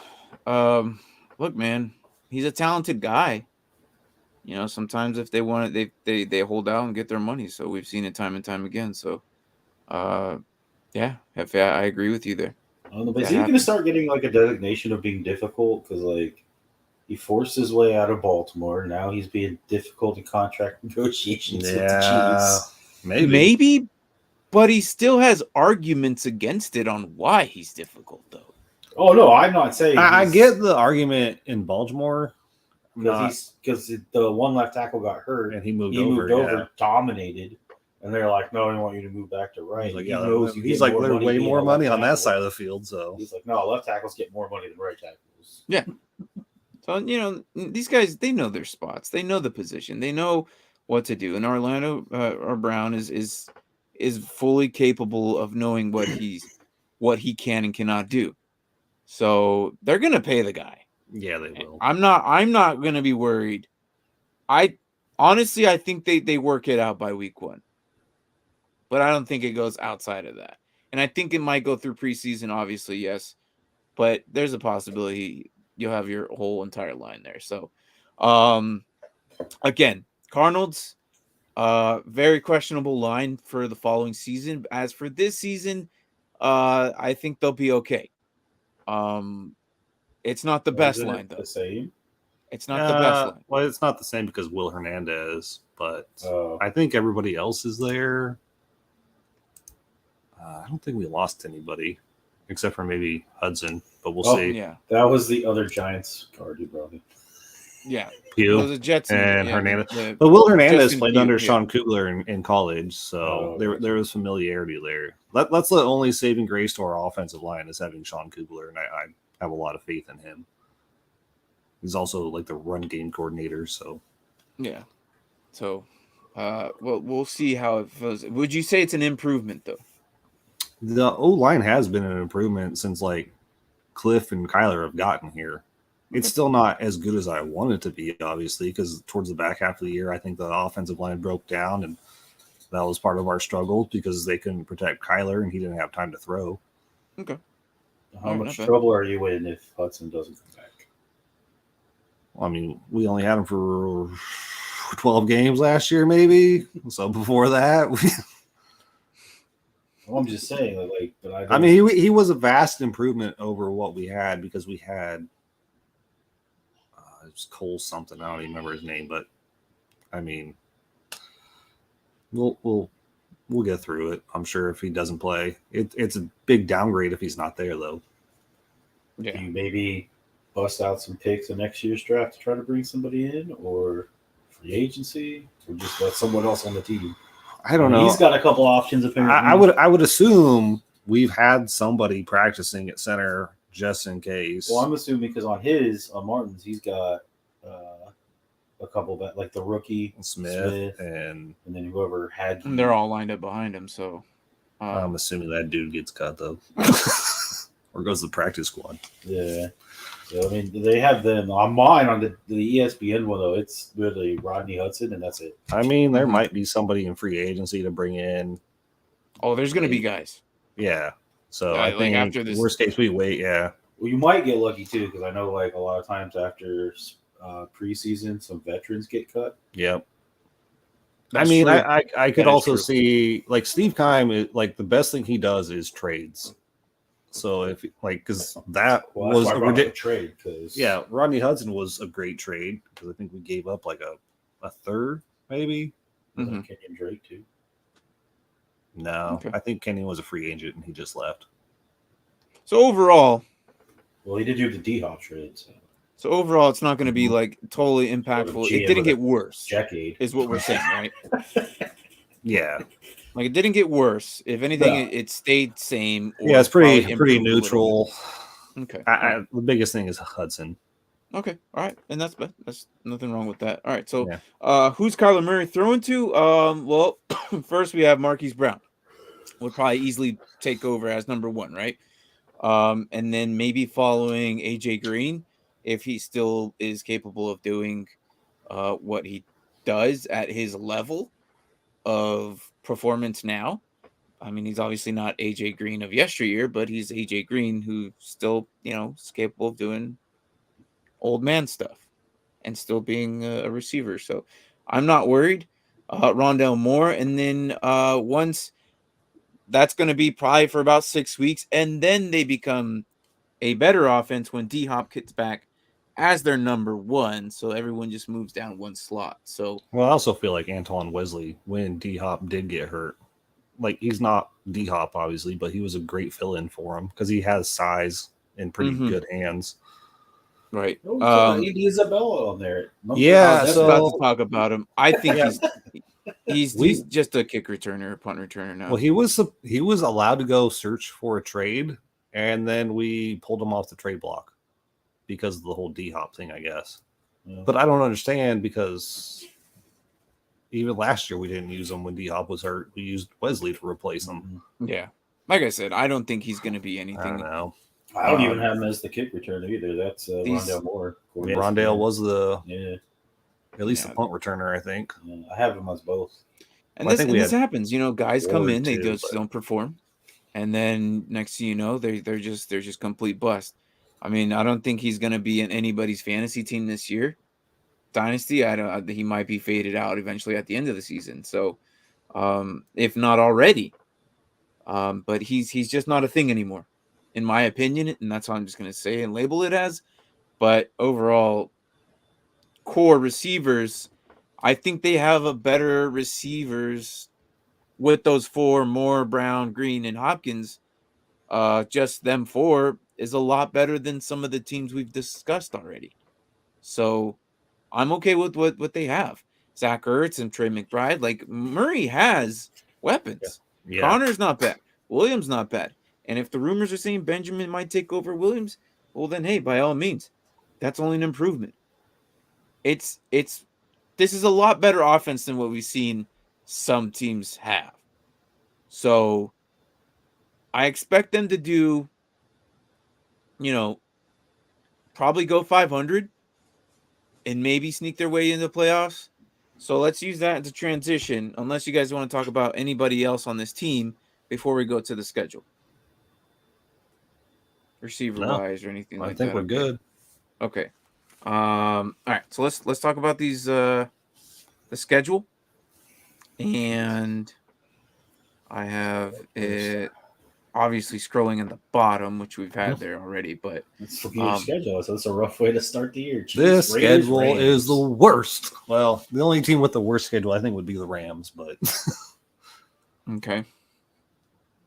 Look, man, he's a talented guy. You know, sometimes if they want it, they hold out and get their money. So we've seen it time and time again. So, I agree with you there. Is he going to start getting like a designation of being difficult? Because like he forced his way out of Baltimore. Now he's being difficult in contract negotiations with the Chiefs. Maybe, but he still has arguments against it on why he's difficult, though. Oh no, I'm not saying. I get the argument in Baltimore. Because the one left tackle got hurt and he moved over, dominated, and they're like, "No, we want you to move back to right." He's like, there's way more money on that side of the field, so he's like, "No, left tackles get more money than right tackles." Yeah. So these guys, they know their spots, they know the position, they know what to do, and Orlando or Brown is fully capable of knowing what he can and cannot do. So they're gonna pay the guy. Yeah, they will. I'm not going to be worried. I think they work it out by week 1. But I don't think it goes outside of that. And I think it might go through preseason, obviously, yes. But there's a possibility you'll have your whole entire line there. So, again, Cardinals, very questionable line for the following season. As for this season, I think they'll be okay. It's not the best line, though. The same? It's not the best line. Well, it's not the same because Will Hernandez, but I think everybody else is there. I don't think we lost anybody except for maybe Hudson, but we'll see. Yeah, that was the other Giants card you brought in. Yeah, Pugh the Jets and Hernandez. But Will Hernandez played under Sean Kugler in college, so there was familiarity there. That's the only saving grace to our offensive line is having Sean Kugler, and I have a lot of faith in him. He's also like the run game coordinator, so yeah. So Well, we'll see how it feels. Would you say it's an improvement though? The O line has been an improvement since like Cliff and Kyler have gotten here. It's still not as good as I want it to be, obviously, because towards the back half of the year, I think the offensive line broke down, and that was part of our struggle because they couldn't protect Kyler and he didn't have time to throw. Okay. How much trouble are you in if Hudson doesn't come back? I mean, we only had him for 12 games last year, maybe. So before that, well, I'm just saying, like, but I mean, he was a vast improvement over what we had because we had it was Cole something. I don't even remember his name, but I mean, we'll get through it. I'm sure if he doesn't play, it's a big downgrade if he's not there, though. Yeah. Do you maybe bust out some picks in next year's draft to try to bring somebody in, or free agency, or just let someone else on the team? I don't know. He's got a couple options. Apparently, I would assume we've had somebody practicing at center just in case. Well, I'm assuming because on Martin's, he's got a couple that like the rookie Smith and then whoever had. And they're all lined up behind him, so I'm assuming that dude gets cut though, or goes to the practice squad. Yeah. So, I mean, they have them on mine on the ESPN one though. It's really Rodney Hudson, and that's it. I mean, there might be somebody in free agency to bring in. Oh, there's going to be guys. Yeah. So I like think after this, worst case we wait. Yeah. Well, you might get lucky too because I know like a lot of times after preseason, some veterans get cut. Yep. That's I mean, true. I could That is also true. see like Steve Keim. Like the best thing he does is trades. So if like because that was a ridiculous trade, because Rodney Hudson was a great trade because I think we gave up like a third maybe. Kenyon Drake too. No, Okay. I think Kenyon was a free agent and he just left. So overall, well, he did do the D-Hop trade. So overall, it's not going to be like totally impactful. It didn't get worse. Decade is what we're saying, right? Yeah. Like it didn't get worse. If anything, it stayed same. Or It's probably pretty improved a little neutral. bit. Okay. The biggest thing is Hudson. Okay. All right. And that's nothing wrong with that. All right. So, Yeah. Who's Kyler Murray throwing to? Well, first we have Marquis Brown. Would probably easily take over as number one, right? And then maybe following AJ Green if he still is capable of doing what he does at his level of performance now. I mean, he's obviously not AJ Green of yesteryear, but he's AJ Green who still, is capable of doing old man stuff and still being a receiver. So I'm not worried. Rondell Moore. And then once that's going to be probably for about 6 weeks, and then they become a better offense when D-Hop gets back as their number one, so everyone just moves down one slot. So, well, I also feel like Antoine Wesley, when D-Hop did get hurt, like he's not D-Hop obviously, but he was a great fill-in for him because he has size and pretty good hands. Right. Andy Isabella on there. Yeah, so about to talk about him. I think he's just a kick returner, a punt returner now. Well, he was allowed to go search for a trade, and then we pulled him off the trade block because of the whole D-Hop thing, I guess. Yeah. But I don't understand because even last year we didn't use him when D-Hop was hurt. We used Wesley to replace him. Yeah. Like I said, I don't think he's going to be anything. I don't know. I don't even have him as the kick returner either. That's Rondell Moore. Rondell was at least the punt returner, I think. Yeah, I have him as both. And this happens. Guys come in, they just don't perform. And then next thing you know, they're just complete bust. I mean, I don't think he's going to be in anybody's fantasy team this year. Dynasty, he might be faded out eventually at the end of the season. So, if not already, but he's just not a thing anymore, in my opinion, and that's what I'm just going to say and label it as. But overall, core receivers, I think they have a better receivers with those four, Moore, Brown, Green, and Hopkins. Just them four is a lot better than some of the teams we've discussed already. So I'm okay with what they have. Zach Ertz and Trey McBride. Like Murray has weapons. Yeah. Connor's not bad. Williams not bad. And if the rumors are saying Benjamin might take over Williams, well then hey, by all means, that's only an improvement. It's this is a lot better offense than what we've seen some teams have. So I expect them to do, probably go 500 and maybe sneak their way into the playoffs. So let's use that as a transition, unless you guys want to talk about anybody else on this team before we go to the schedule. Receiver-wise or anything like that. I think we're good. Okay. All right. So let's talk about these the schedule. And I have it obviously scrolling in the bottom, which we've had there already, but it's your schedule, so it's a rough way to start the year. This schedule is the worst. Well, the only team with the worst schedule, I think, would be the Rams, but okay,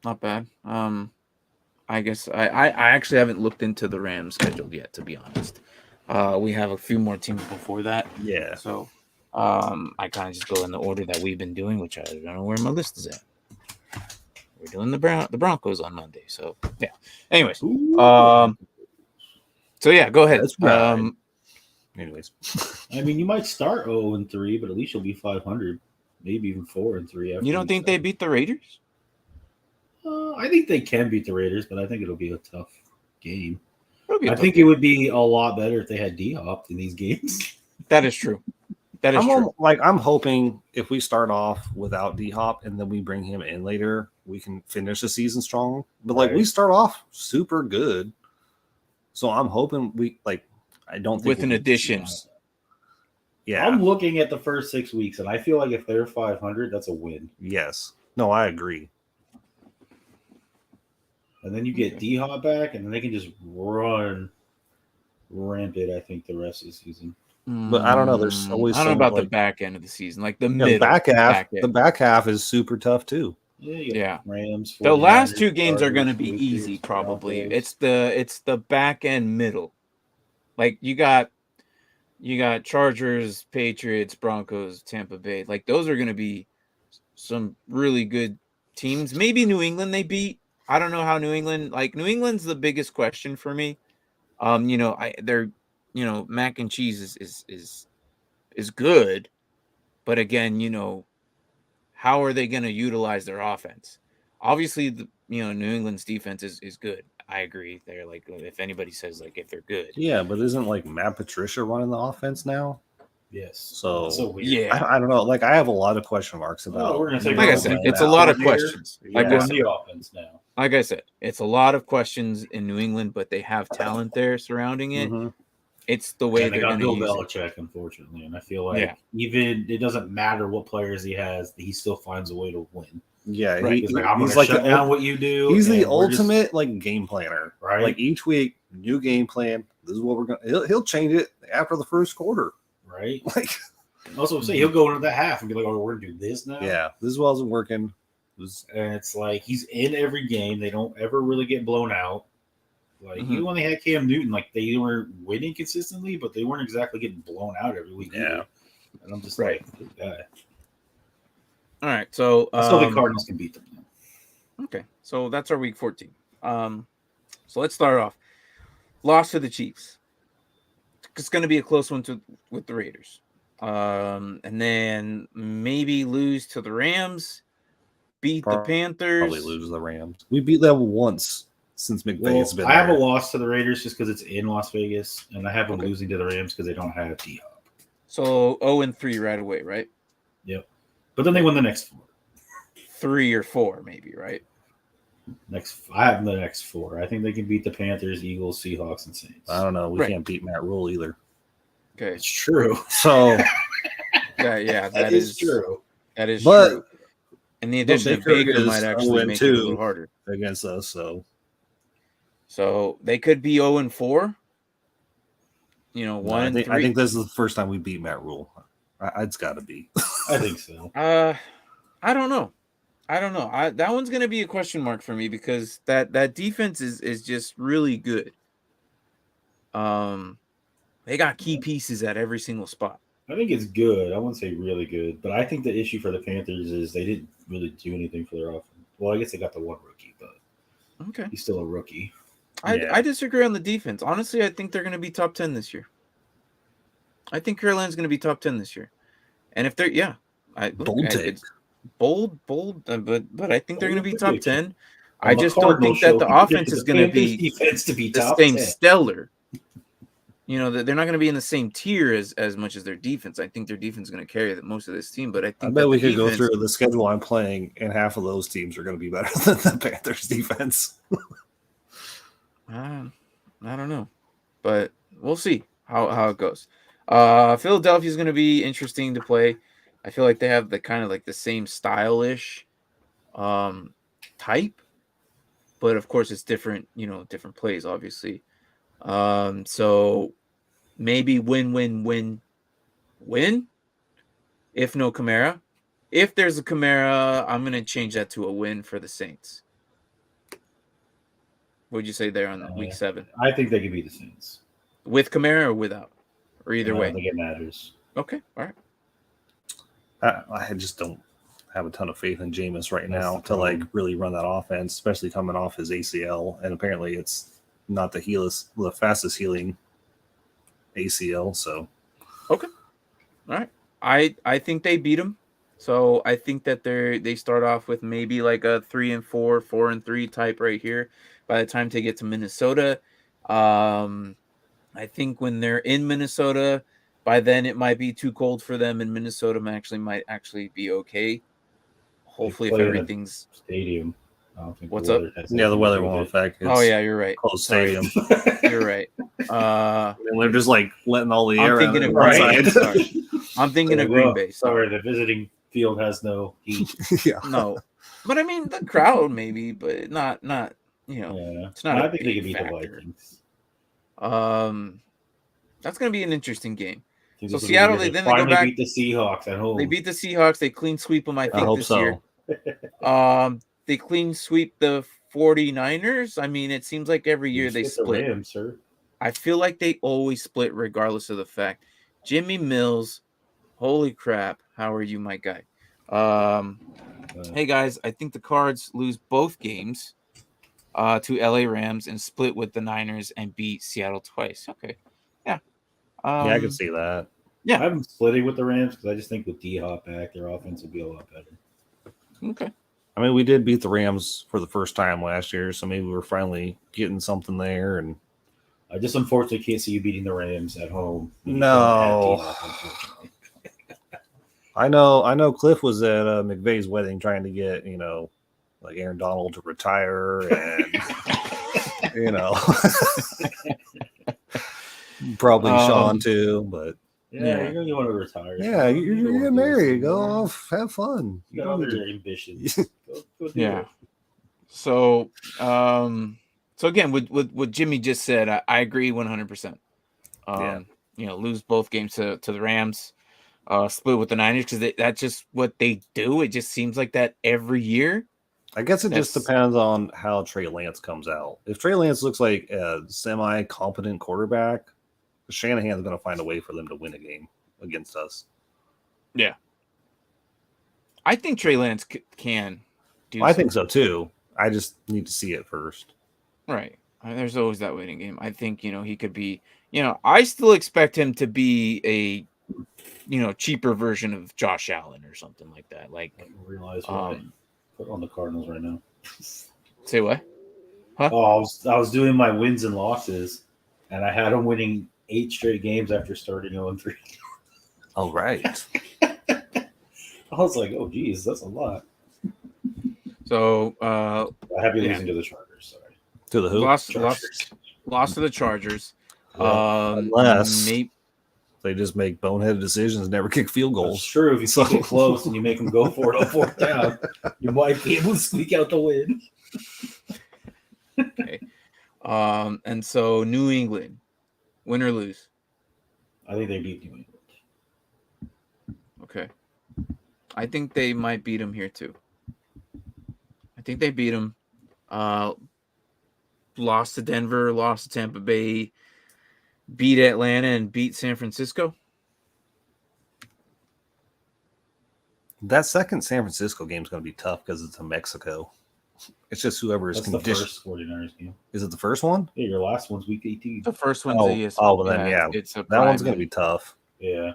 not bad. I guess I actually haven't looked into the Rams schedule yet, to be honest. We have a few more teams before that, yeah. So I kind of just go in the order that we've been doing, which I don't know where my list is at. We're doing the Broncos on Monday, so yeah. Anyways, so yeah, go ahead. That's right. Anyways, I mean, you might start 0-3, but at least you'll be 500, maybe even 4-3. You don't think they beat the Raiders? I think they can beat the Raiders, but I think it'll be a tough game. I think game. it would be a lot better if they had D-Hop in these games. That is true. That is true. I'm hoping if we start off without D-Hop and then we bring him in later, we can finish the season strong. But we start off super good, so I'm hoping I don't think with an addition. Yeah, I'm looking at the first 6 weeks, and I feel like if they're 500, that's a win. Yes. No, I agree. And then you get D-Hop back, and then they can just run rampant, I think, the rest of the season. But I don't know. There's always I don't know about the back end of the season, like the middle. The back half is super tough too. Yeah. Rams. The last two games are going to be easy, probably. It's the back end middle. Like you got Chargers, Patriots, Broncos, Tampa Bay. Like those are going to be some really good teams. Maybe New England they beat. I don't know how New England's the biggest question for me. They're mac and cheese is good, but again, how are they going to utilize their offense? Obviously, New England's defense is good. I agree. They're if anybody says if they're good. Yeah, but isn't Matt Patricia running the offense now? Yes. So weird. Yeah, I don't know. I have a lot of question marks about. Like I said, it's a lot of questions. Like I said, the offense now. Like I said, it's a lot of questions in New England, but they have talent there surrounding it. Mm-hmm. It's the way they're going to use Bill Belichick, unfortunately, and I feel like even it doesn't matter what players he has, he still finds a way to win. Yeah, right. He's I'm going to shut down what you do. He's the ultimate game planner, right? Each week, new game plan. This is what we're going. He'll change it after the first quarter, right? Also, say he'll go into that half and be like, "Oh, we're going to do this now." Yeah, this wasn't working. And it's he's in every game. They don't ever really get blown out. Even when they had Cam Newton, they were winning consistently, but they weren't exactly getting blown out every week. Yeah, either. And I'm just good guy. All right, so I still think Cardinals can beat them. Okay, so that's our week 14. So let's start off. Loss to the Chiefs. It's going to be a close one with the Raiders. And then maybe lose to the Rams. Beat the Panthers. Probably lose the Rams. We beat them once since McVay's been there. I have a loss to the Raiders just because it's in Las Vegas, and I have them losing to the Rams because they don't have D-Hop. So 0-3 right away, right? Yep. But then they win the next 4. 3 or 4, maybe, right? I have the next 4. I think they can beat the Panthers, Eagles, Seahawks, and Saints. I don't know. We can't beat Matt Rule either. Okay, it's true. So that is true. That is true. And the addition of Baker might actually make it a little two harder against us. So they could be 0-4. 1-3. I think this is the first time we beat Matt Rule. It's got to be. I think so. I don't know. That one's going to be a question mark for me because that defense is just really good. They got key pieces at every single spot. I think it's good. I wouldn't say really good, but I think the issue for the Panthers is they didn't really do anything for their offense. Well, I guess they got the one rookie, but he's still a rookie. I disagree on the defense. Honestly, I think they're going to be top 10 this year. I think Carolina's going to be top 10 this year. And if they're it's bold, but I think they're going to be top 10. I just don't think that the offense is going to be defense to be the top same 10. stellar. You know, they're not going to be in the same tier as much as their defense. I think their defense is going to carry most of this team, but I bet we could go through the schedule I'm playing, and half of those teams are going to be better than the Panthers defense. I don't know, but we'll see how it goes. Philadelphia is going to be interesting to play. I feel like they have the kind of like the same stylish type, but of course it's different. You know, different plays, obviously. So maybe win. If no Kamara, if there's a Kamara, I'm gonna change that to a win for the Saints. What'd you say there on week 7? I think they could be the Saints with Kamara or without, or either way. I think it matters. Okay, all right. I just don't have a ton of faith in Jameis right now to like really run that offense, especially coming off his ACL, and apparently it's not the fastest healing ACL. So okay, all right. I think they beat him. So I think that they start off with maybe like a 3-4, 4-3 type right here. By the time they get to Minnesota, I think when they're in Minnesota, by then it might be too cold for them, and Minnesota might actually be okay. Hopefully, if everything's stadium. I don't think what's up? Yeah, the weather won't affect. Oh yeah, you're right. Closed stadium. You're right. And they're just like letting all the air out. I'm thinking of Green Bay. Sorry, the visiting field has no heat. Yeah. No, but I mean the crowd maybe, but not. You know, yeah. It's not. I think they could beat factor. the Vikings. That's going to be an interesting game. So Seattle, they go back. Beat the Seahawks at home. They beat the Seahawks. They clean sweep them. I think this year. They clean sweep the 49ers. I mean, it seems like every year they split. The Rams, sir. I feel like they always split, regardless of the fact. Jimmy Mills, holy crap! How are you, my guy? Hey guys, I think the Cards lose both games to LA Rams and split with the Niners and beat Seattle twice. Okay, yeah, I can see that. Yeah, I'm splitting with the Rams because I just think with D-Hop back, their offense will be a lot better. Okay. I mean, we did beat the Rams for the first time last year, so maybe we're finally getting something there. And I just unfortunately can't see you beating the Rams at home. No. I know Cliff was at McVay's wedding trying to get, like Aaron Donald to retire and, probably Sean too, but. Yeah, you want to retire. Yeah, you're getting married. Go off, have fun. You got other ambitions. Go yeah. So, again, with what Jimmy just said, I agree 100%. Lose both games to the Rams, split with the Niners because that's just what they do. It just seems like that every year. I guess it just depends on how Trey Lance comes out. If Trey Lance looks like a semi-competent quarterback, Shanahan's going to find a way for them to win a game against us. Yeah. I think Trey Lance can do I think so too. I just need to see it first. Right. There's always that waiting game. I think, he could be, I still expect him to be a, cheaper version of Josh Allen or something like that. Like, I don't realize what I put on the Cardinals right now. Say what? Huh? Oh, I was doing my wins and losses, and I had them winning 8 straight games after starting 0-3. Oh, right. I was like, oh, geez, that's a lot. So, I have you losing to the Chargers. Sorry. To the who? Lost to the Chargers. Unless they just make boneheaded decisions and never kick field goals. That's true. If you keep it close and you make them go for it on 4th down, you might be able to squeak out the win. Okay. And so New England, win or lose? I think they beat New England. Okay. I think they might beat them here too. I think they beat them. Lost to Denver, lost to Tampa Bay, beat Atlanta, and beat San Francisco. That second San Francisco game is going to be tough because it's in Mexico. It's just whoever is conditioned. That's the first 49ers game. Is it the first one? Yeah, your last one's week 18. The first one's well then, yeah. It's that one's going to be tough. Yeah.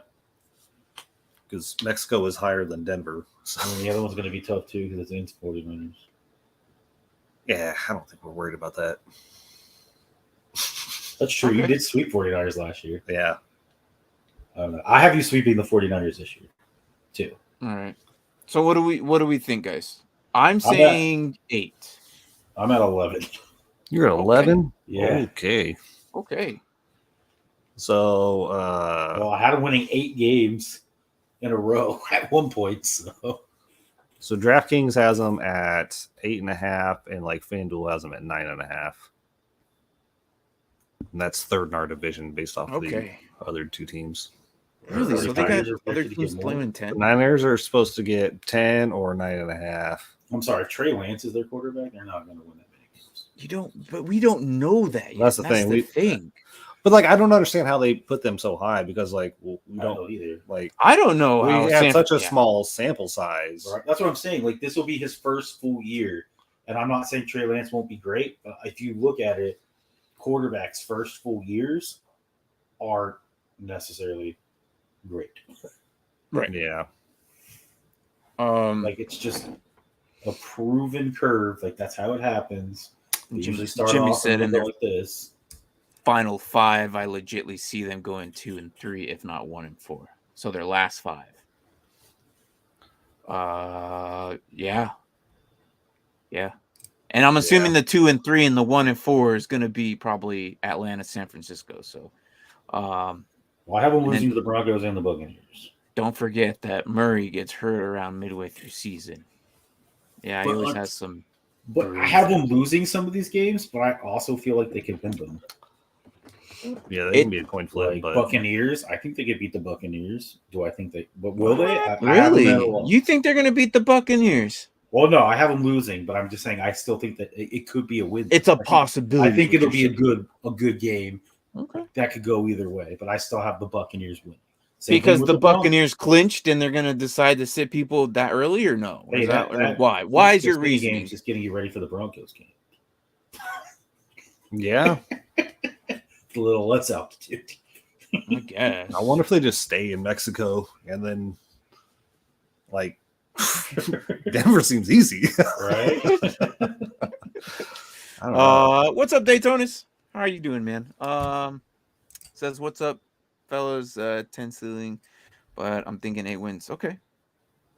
because Mexico is higher than Denver. So. And the other one's going to be tough too because it's against 49ers. Yeah, I don't think we're worried about that. That's true. You did sweep 49ers last year. Yeah. I have you sweeping the 49ers this year too. All right. So what do we think, guys? I'm saying 8. I'm at 11. You're at 11? Yeah. Okay. So well, I had him winning 8 games in a row at one point. So DraftKings has them at 8.5, and like FanDuel has them at 9.5. And that's third in our division based off the other 2 teams. Really? So they got other teams playing 10? The Niners are supposed to get 10 or 9.5. I'm sorry, if Trey Lance is their quarterback, they're not going to win that many games. But we don't know that yet. That's the thing. But like, I don't understand how they put them so high because like we don't know either. Like, I don't know. We had such a small sample size. Right. That's what I'm saying. Like, this will be his first full year, and I'm not saying Trey Lance won't be great, but if you look at it, quarterbacks' first full years aren't necessarily great. Right. Yeah. Like, it's just a proven curve. Like, that's how it happens. We usually start Jimmy off said in their like this. Final 5, I legitly see them going 2 and 3, if not 1 and 4. So their last 5. Yeah. And I'm assuming the 2 and 3 and the 1 and 4 is going to be probably Atlanta, San Francisco. So, well, I have them losing to the Broncos and the Buccaneers. Don't forget that Murray gets hurt around midway through season. Yeah, he always has some. But I have them losing some of these games, but I also feel like they can win them. Yeah, they can be a coin flip. Like, but Buccaneers, I think they could beat the Buccaneers. Do I think they? But will they? Really? You think they're going to beat the Buccaneers? Well, no, I have them losing, but I'm just saying I still think that it could be a win. It's a possibility. I think it'll be a good game. Okay, that could go either way, but I still have the Buccaneers win. Because the Buccaneers clinched and they're going to decide to sit people that early, or no? Hey, why? Why is your reasoning? Just getting you ready for the Broncos game. Yeah. A little less altitude. I guess. I wonder if they just stay in Mexico and then, like, Denver seems easy, right? I don't know. What's up, Daytonis? How are you doing, man? Says what's up, fellas? 10 ceiling, but I'm thinking 8 wins. Okay,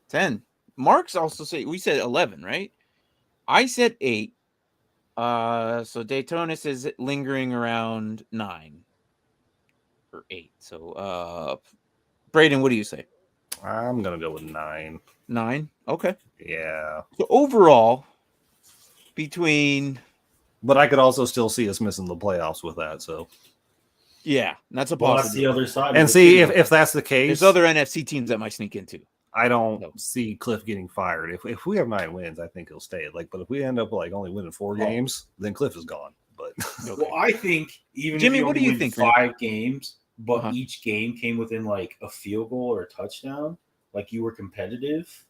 10. Mark's also say we said 11, right? I said 8. So Daytonis is lingering around 9 or 8. So, Braden, what do you say? I'm gonna go with 9. 9. Okay. Yeah. So overall, between. But I could also still see us missing the playoffs with that. So. Yeah, that's a Well, possibility. that's the other side. And see if that's the case. There's other NFC teams that might sneak into. I don't see Cliff getting fired. If we have 9 wins, I think he'll stay. Like, but if we end up like only winning 4 games, then Cliff is gone. But well, I think even Jimmy, if you what do you think? 5 games, but each game came within like a field goal or a touchdown, like you were competitive,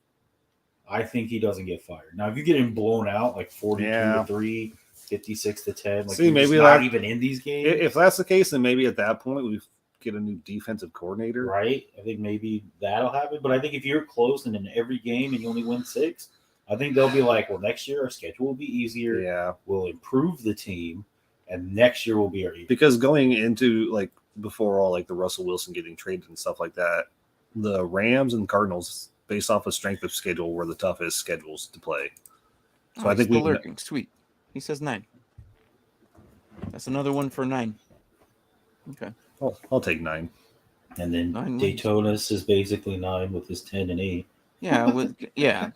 I think he doesn't get fired. Now, if you get him blown out like 42-3, 56-10, like see, maybe not even in these games. If that's the case, then maybe at that point we get a new defensive coordinator. Right. I think maybe that'll happen. But I think if you're close and in every game and you only win 6, I think they'll be like, well, next year our schedule will be easier. Yeah. We'll improve the team, and next year will be our year. Because going into like before all like the Russell Wilson getting traded and stuff like that, the Rams and Cardinals, based off of strength of schedule, were the toughest schedules to play. So I think we're lurking. Sweet. He says 9. That's another one for 9. Okay. I'll take 9. And then Daytonis is basically 9 with his 10 and 8. Yeah, yeah.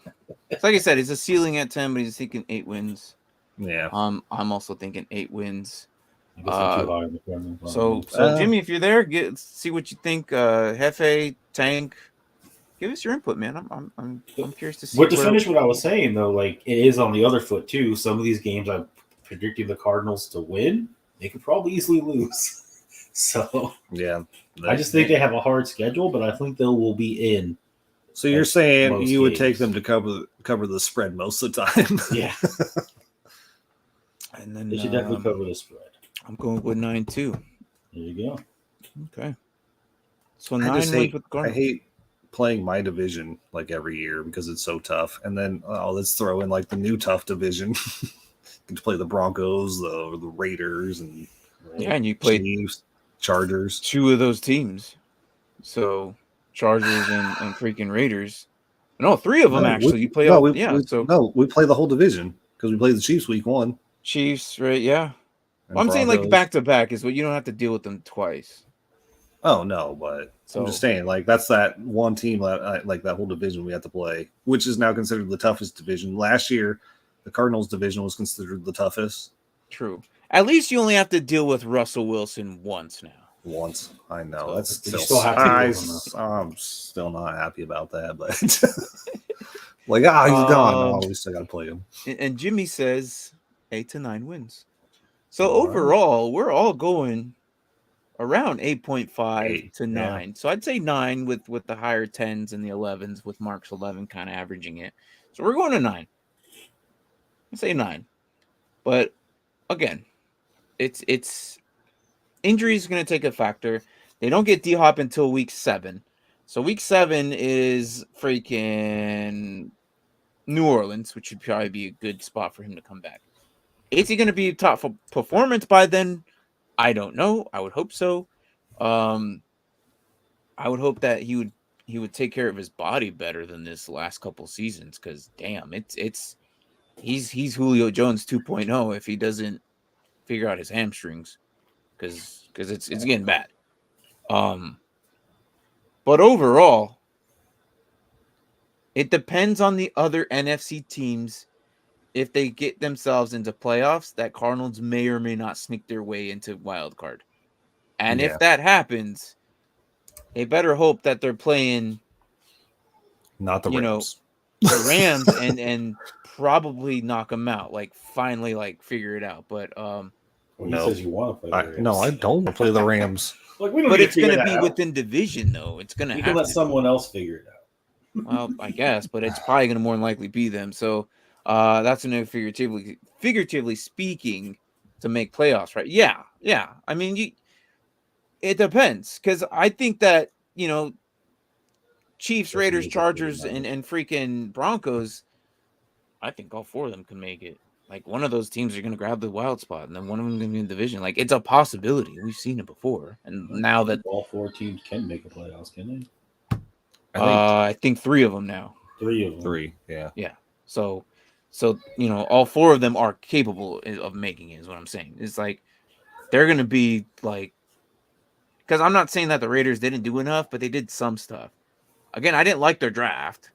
It's like I said, it's a ceiling at 10, but he's thinking 8 wins. Yeah. I'm also thinking 8 wins. I guess I'm too high in the corner. So Jimmy, if you're there, see what you think. Hefe, Tank, give us your input, man. I'm curious to see. But to finish what I was saying though, like it is on the other foot too. Some of these games I'm predicting the Cardinals to win, they could probably easily lose. So yeah, I just think they have a hard schedule, but I think they will be in. So you're saying you would take them to cover the spread most of the time? Yeah. And then they should definitely cover the spread. I'm going with 9 too. There you go. Okay. So 9 wins with Cardinals. I hate playing my division like every year because it's so tough. And then let's throw in like the new tough division. Get to play the Broncos, the Raiders, and and you played Chiefs, Chargers. 2 of those teams. So Chargers and freaking Raiders. No, 3 of them actually. You play we play the whole division because we played the Chiefs week 1. Chiefs, right? Yeah. Well, I'm saying like back to back is what you don't have to deal with them twice. Oh no, but I'm just saying like that's that one team that like that whole division we have to play, which is now considered the toughest division. Last year, the Cardinals division was considered the toughest. True. At least you only have to deal with Russell Wilson once now. Once, I know. So, that's you still still have to I'm still not happy about that, but like he's gone. No, we still gotta play him. And Jimmy says 8 to 9 wins. So overall, we're all going around 8.5 to 9. So I'd say 9 with the higher 10s and the 11s, with Mark's 11 kind of averaging it. So we're going to 9. I'd say 9. But again, it's injury is going to take a factor. They don't get D-Hop until week 7. So week 7 is freaking New Orleans, which would probably be a good spot for him to come back. Is he going to be top for performance by then? I don't know. I would hope so. I would hope that he would take care of his body better than this last couple seasons, because damn, he's Julio Jones 2.0 if he doesn't figure out his hamstrings, because it's getting bad. But overall, it depends on the other NFC teams. If they get themselves into playoffs, that Cardinals may or may not sneak their way into wild card. And if that happens, they better hope that they're playing not the Rams. The Rams and probably knock them out. Like finally like figure it out. But he says you want to play the Rams. No, I don't play the Rams. Look, but it's going to be within division though. It's going to have to let someone else figure it out. Well, I guess, but it's probably going to more than likely be them. So that's enough figuratively speaking to make playoffs, right? Yeah. I mean, it depends, because I think that Chiefs, Raiders, Chargers, and freaking Broncos, I think all 4 of them can make it. Like one of those teams are going to grab the wild spot, and then one of them going to be in the division. Like it's a possibility. We've seen it before, and now that all 4 teams can make the playoffs, can they? I think 3 of them now. 3 of them. 3, yeah. So all 4 of them are capable of making it, is what I'm saying. It's like they're going to be like, because I'm not saying that the Raiders didn't do enough, but they did some stuff. Again, I didn't like their draft.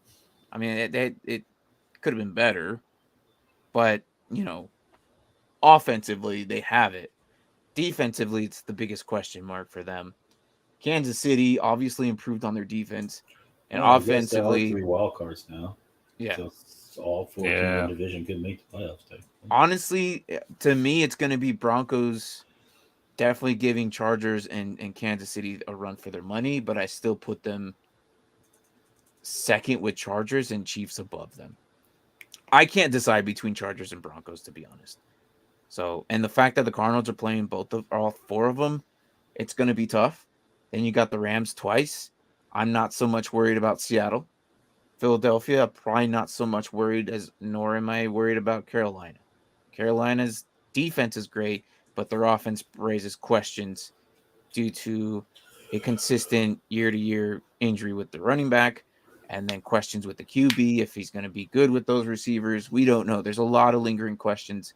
I mean, it could have been better, but offensively they have it. Defensively, it's the biggest question mark for them. Kansas City obviously improved on their defense, and offensively, 3 wild cards now. Yeah. So all 4 teams in the division could make the playoffs. Honestly, to me, it's going to be Broncos definitely giving Chargers and Kansas City a run for their money, but I still put them second with Chargers and Chiefs above them. I can't decide between Chargers and Broncos, to be honest. So, and the fact that the Cardinals are playing all 4 of them, it's going to be tough. Then you got the Rams twice. I'm not so much worried about Seattle. Philadelphia, probably not so much worried, nor am I worried about Carolina. Carolina's defense is great, but their offense raises questions due to a consistent year-to-year injury with the running back, and then questions with the QB, if he's going to be good with those receivers. We don't know. There's a lot of lingering questions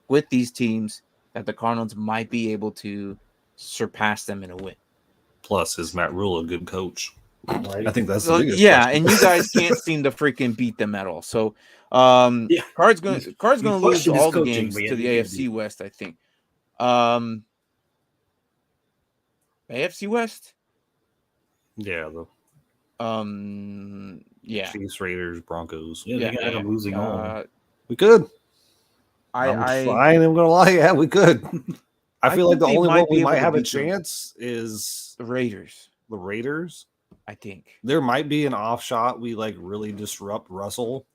with these teams that the Cardinals might be able to surpass them in a win. Plus, is Matt Rule a good coach? Right. I think that's the biggest question. And you guys can't seem to freaking beat them at all. So, Card's going to lose all the games to the AFC West, I think. AFC West? Yeah. Yeah. Chiefs, Raiders, Broncos. Yeah, they got them losing all. We could. I ain't even gonna lie. Yeah, we could. I feel like the only one we might have a chance is the Raiders. The Raiders. I think there might be an off shot. We like really disrupt Russell.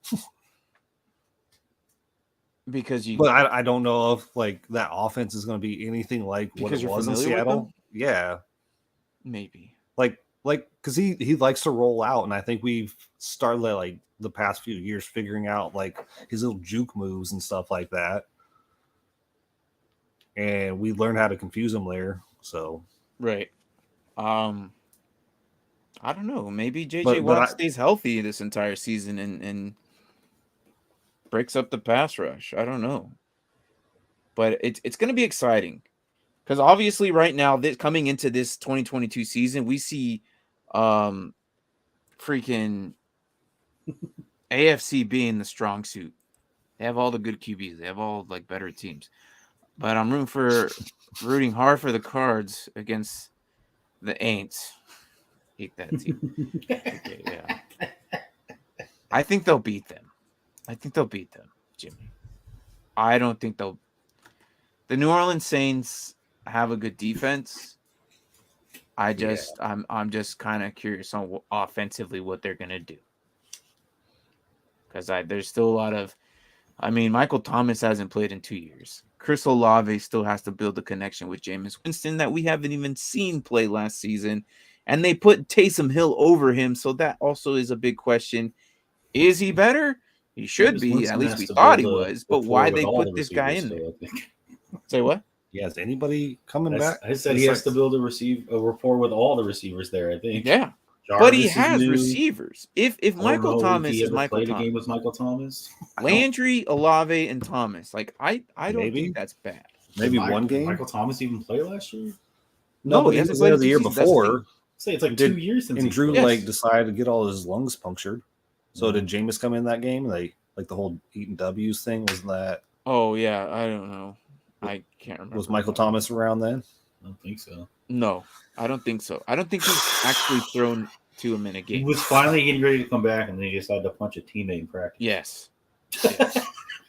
Because but I don't know if like that offense is going to be anything like what it was in Seattle. Yeah, maybe. Like like because he likes to roll out, and I think we've started like the past few years figuring out like his little juke moves and stuff like that, and we learned how to confuse him there. So Right. I don't know. Maybe JJ But Watt I, stays healthy this entire season and breaks up the pass rush. I don't know. But it's going to be exciting because obviously right now, coming into this 2022 season, we see freaking AFC being the strong suit. They have all the good QBs. They have all like better teams. But I'm rooting hard for the Cards against the Aints. Hate that team. Okay, yeah. I think they'll beat them. Jimmy. I don't think they'll. The New Orleans Saints have a good defense. I'm just kind of curious on offensively what they're gonna do because there's still a lot of. I mean, Michael Thomas hasn't played in 2 years. Chris Olave still has to build a connection with Jameis Winston that we haven't even seen play last season, and they put Taysom Hill over him, so that also is a big question. Is he better? He should be. At least we thought he was. But why they put this guy in there? Say what? Yeah, is anybody coming back? I said he has to build a rapport with all the receivers there, I think. Yeah. Jarvis but he has receivers. If Michael Thomas is Michael played Thomas, a game with Michael Thomas, Landry, Olave, and Thomas. Like I don't think that's bad. Maybe one game. Michael Thomas even play last year? No, but he was there the year before. Say it's like 2 years since. And Drew decided to get all his lungs punctured. So did Jameis come in that game? Like the whole eating W's thing, wasn't that? Oh yeah, I don't know. I can't remember. Was Michael Thomas around then? I don't think so. No, I don't think so. I don't think he's actually thrown to him in a game. He was finally getting ready to come back, and then he decided to punch a teammate in practice. Yes.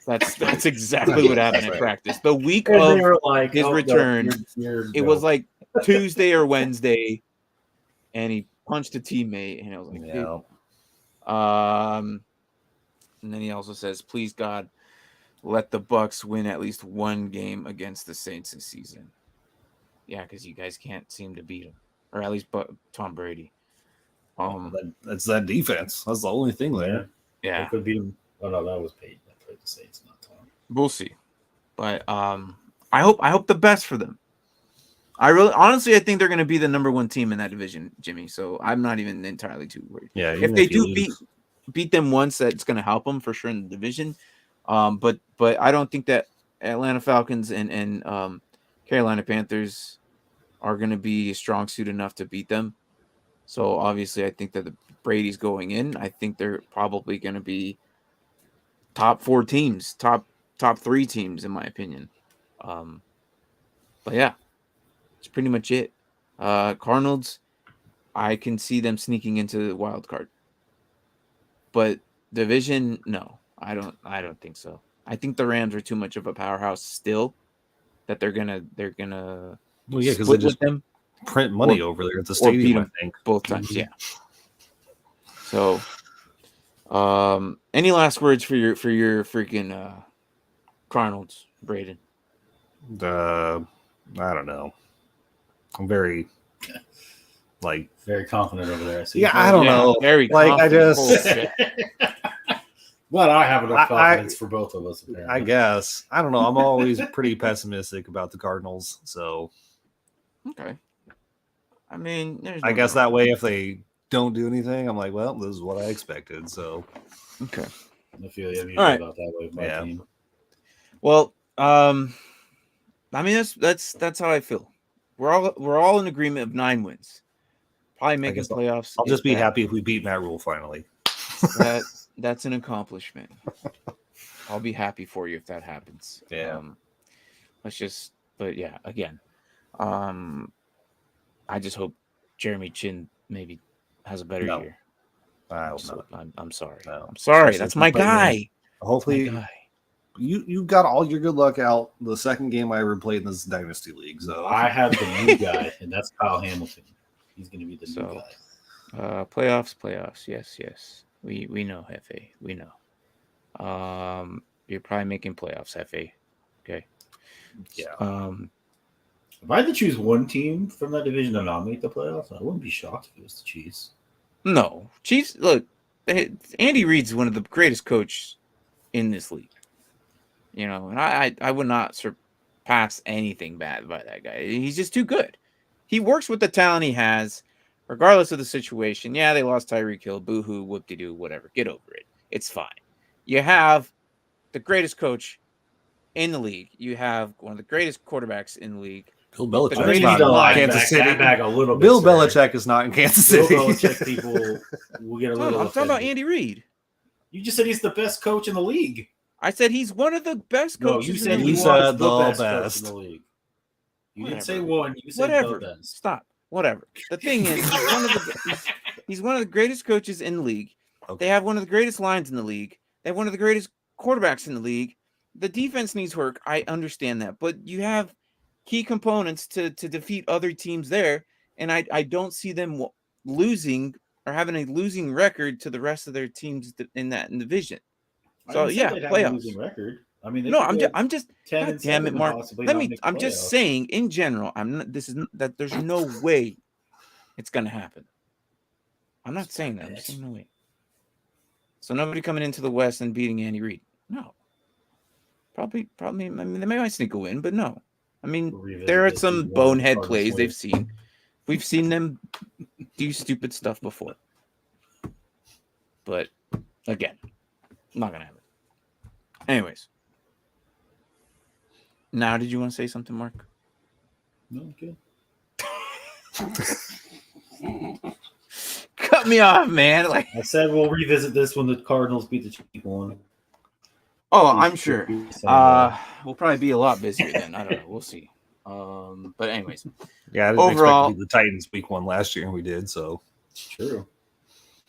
That's exactly what happened in practice. The week of his return, it was like Tuesday or Wednesday, and he punched a teammate, and I was like, yeah. And then he also says, "Please God, let the Bucs win at least one game against the Saints this season." Yeah, because you guys can't seem to beat him, or at least Tom Brady. That's that defense. That's the only thing there. Yeah, they could beat him. Oh no, that was Peyton that played the Saints, not Tom. We'll see, but I hope the best for them. Honestly, I think they're going to be the number one team in that division, Jimmy. So I'm not even entirely too worried. Yeah, if they do beat them once, that's going to help them for sure in the division. But I don't think that Atlanta Falcons and Carolina Panthers are going to be a strong suit enough to beat them. So obviously, I think that the Brady's going in. I think they're probably going to be top 4 teams, top 3 teams, in my opinion. But yeah, that's pretty much it. Cardinals, I can see them sneaking into the wild card. But division, no, I don't think so. I think the Rams are too much of a powerhouse still that they're gonna well, yeah, because they just them, print money over there at the stadium, I think. Both times, yeah. So any last words for your freaking Cardinals, Braden? I don't know. I'm very confident over there. I don't know. Very confident. But I have enough confidence for both of us. Apparently. I guess. I don't know. I'm always pretty pessimistic about the Cardinals. So, okay. I mean, I guess that way, if they don't do anything, I'm like, well, this is what I expected. So, okay. I feel you about that way with my team. Well, I mean, that's how I feel. We're all in agreement of 9 wins. Probably making playoffs. I'll just be happy if we beat Matt Rule finally. That's an accomplishment. I'll be happy for you if that happens. Yeah. But yeah, again, I just hope Jeremy Chin maybe has a better year. I'm sorry. No. I'm sorry. That's my guy. Hopefully, you got all your good luck out the second game I ever played in this Dynasty League. So I have the new guy, and that's Kyle Hamilton. He's going to be the new guy. Playoffs. Yes. We know, Hefe. We know. You're probably making playoffs, Hefe. Okay. Yeah. If I had to choose one team from that division to not make the playoffs, I wouldn't be shocked if it was the Chiefs. No, Chiefs. Look, Andy Reid's one of the greatest coaches in this league. You know, and I would not surpass anything bad by that guy. He's just too good. He works with the talent he has, regardless of the situation. Yeah, they lost Tyreek Hill. Boo-hoo, whoop-de-doo, whatever. Get over it. It's fine. You have the greatest coach in the league. You have one of the greatest quarterbacks in the league. Bill Belichick I is think not you in need to Kansas City. Back a little bit, Bill sir. Belichick is not in Kansas City. Bill Belichick people will get a little I'm talking about offended. Andy Reid. You just said he's the best coach in the league. I said he's one of the best No, coaches you in said the he league. said was the the best best. coach in the league. You didn't Whatever. say one. You said Whatever. the best. Stop. Whatever. The thing is, he's one of the greatest coaches in the league. Okay. They have one of the greatest lines in the league. They have one of the greatest quarterbacks in the league. The defense needs work. I understand that, but you have key components to defeat other teams there, and I don't see them losing or having a losing record to the rest of their teams in that division. So I didn't say yeah, they'd have a playoffs. losing record. I mean, they No, could I'm go just 10 God and damn 7 it, Mark. possibly Let not me. make I'm the just playoffs. saying in general. I'm not. This is that. There's no way it's gonna happen. I'm not saying that. I'm saying no way. So nobody coming into the West and beating Andy Reid. No. Probably. I mean, they might sneak a win, but no. I mean, We'll revisit there are this some week one, bonehead Cardinals plays win. they've seen. We've seen them do stupid stuff before. But again, not gonna happen. Anyways. Now, did you want to say something, Mark? No, good. Cut me off, man. Like, I said we'll revisit this when the Cardinals beat the Chiefs one. oh, I'm sure. We'll probably be a lot busier then. I don't know. We'll see. But anyways, Yeah, I didn't Overall- expect to beat the Titans week 1 last year, and we did. So True.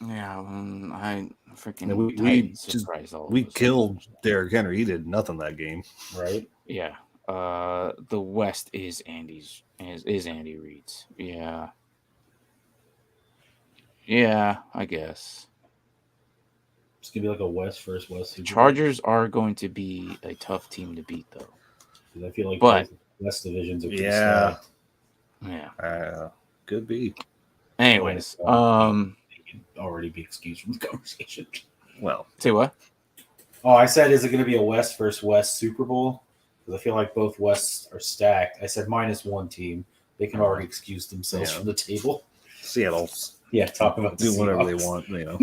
yeah, I freaking Yeah, we Titans just- surprised all of we us. killed Derrick Henry. He did nothing that game. Right. Yeah. The West is Andy Reid's. Yeah. Yeah, I guess. It's gonna be like a West versus West. The Super Bowl. Chargers are going to be a tough team to beat, though. 'Cause I feel like But- both West divisions are pretty Yeah. stacked. Yeah. Could be. Anyways, They can already be excused from the conversation. Well, say what? Oh, I said, is it going to be a West versus West Super Bowl? Because I feel like both Wests are stacked. I said minus one team. They can already excuse themselves Yeah. from the table. Seattle Yeah, talk about the do whatever they Seahawks. want. You know.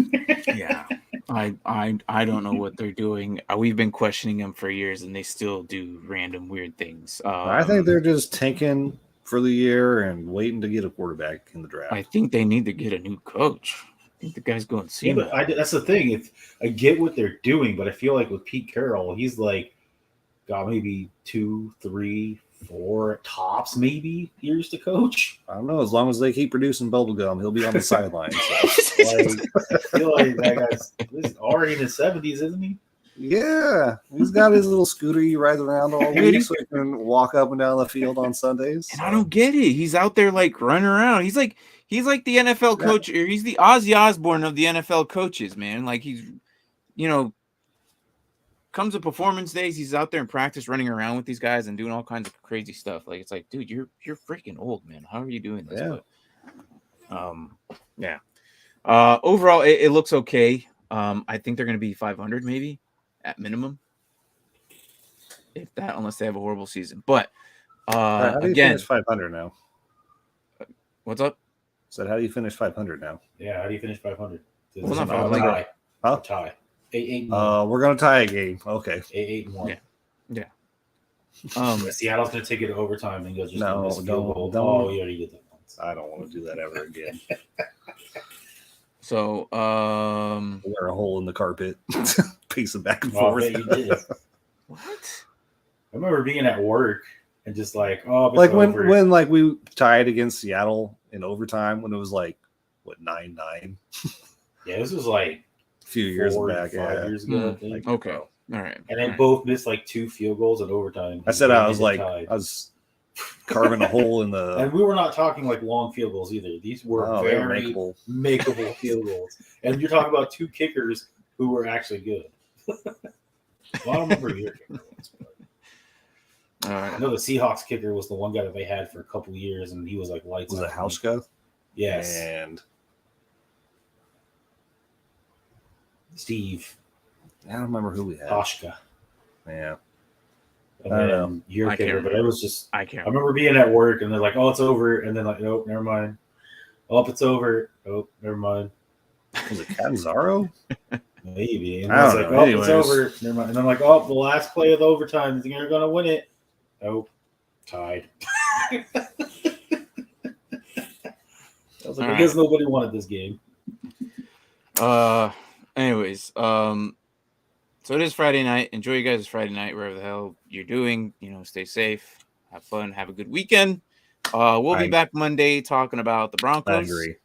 Yeah. I don't know what they're doing. We've been questioning them for years, and they still do random weird things. I think they're just tanking for the year and waiting to get a quarterback in the draft. I think they need to get a new coach. I think the guy's going to Yeah, but that's the thing. If I get what they're doing, but I feel like with Pete Carroll, he's like got maybe 2, 3, 4 tops, maybe years to coach. I don't know. As long as they keep producing bubblegum, he'll be on the sideline. So. Like, I feel like that guy's already in his 70s, isn't he? Yeah, he's got his little scooter he rides around all Dude, week so he can walk up and down the field on Sundays. And I don't get it. He's out there like running around. He's like the NFL coach, or he's the Ozzy Osbourne of the NFL coaches, man. Like he's, comes to performance days, he's out there in practice running around with these guys and doing all kinds of crazy stuff. Like it's like, dude, you're freaking old, man. How are you doing this? Yeah. But, yeah. Overall, it looks okay. I think they're going to be 500 maybe at minimum, if that, unless they have a horrible season. But How do you again, finish 500 now? what's up? So how do you finish 500 now? Yeah, how do you finish 500? Well, not a 500. tie. Huh? A tie. 8-8. We're gonna tie a game. Okay. 8-1. Yeah. Seattle's gonna take it to overtime and go just No, miss a field goal. don't. Oh, you already did that once. I don't want to do that ever again. So Wear a hole in the carpet, pacing back and Oh, I forth. bet you did. what? I remember being at work and just like, oh, it's Like over. when like we tied against Seattle in overtime when it was like 9-9 Yeah, this was like a few years 4 back. 5 Yeah. years ago, I think. Okay. All right. And then both missed like 2 field goals in overtime. I said I was They like tied. I was carving a hole in the And we were not talking like long field goals either. These were they were very makeable. makeable field goals. And you're talking about 2 kickers who were actually good. Well, I don't remember your kicker ones, but All right. I know the Seahawks kicker was the one guy that they had for a couple years, and he was like lights. Was it Hauschka? Yes. And Steve. I don't remember who we had. Hauschka. Yeah. And I don't then know. your I kicker, can't but it was just. I can't. I remember being at work, and they're like, "Oh, it's over," and then like, "Nope, never mind." Oh, it's over. Oh, never mind. Was it Catanzaro? Maybe. And I I was don't like, know. "Oh, Anyways. it's over." Never mind. And I'm like, "Oh, the last play of the overtime. Is you're gonna win it?" Oh, tied. I was like, I guess nobody wanted this game. Anyways, so it is Friday night. Enjoy you guys' Friday night, wherever the hell you're doing. You know, stay safe, have fun, have a good weekend. We'll be back Monday talking about the Broncos. I agree.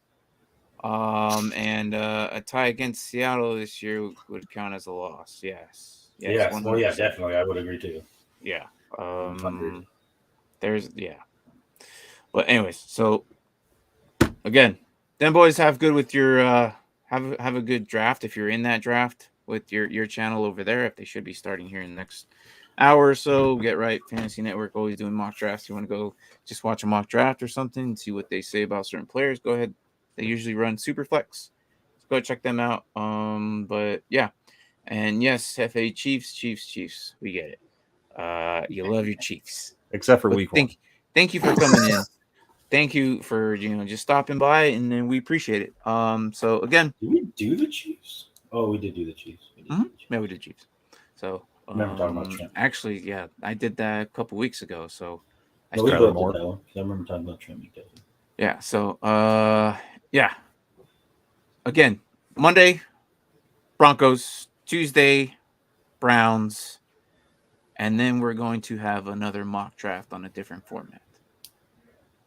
And a tie against Seattle this year would count as a loss. Yes. Yes. 100%. Well, yeah, definitely. I would agree too. Yeah. 100. But anyways, so again, then boys, have good with your have a good draft if you're in that draft with your channel over there. If they should be starting here in the next hour or so, get right. Fantasy Network always doing mock drafts. You want to go just watch a mock draft or something and see what they say about certain players, go ahead. They usually run Superflex. So go check them out. But yeah. And yes, FA Chiefs. We get it. You love your Chiefs. Except for week one. Thank you for coming in. Thank you for just stopping by, and then we appreciate it. So again, did we do the Chiefs? Oh, we did do the Chiefs. Yeah, we did Chiefs. So remember talking about Trent. Actually, yeah, I did that a couple weeks ago. So I remember talking about Trent McDuffie. Yeah. So yeah. Again, Monday, Broncos. Tuesday, Browns. And then we're going to have another mock draft on a different format.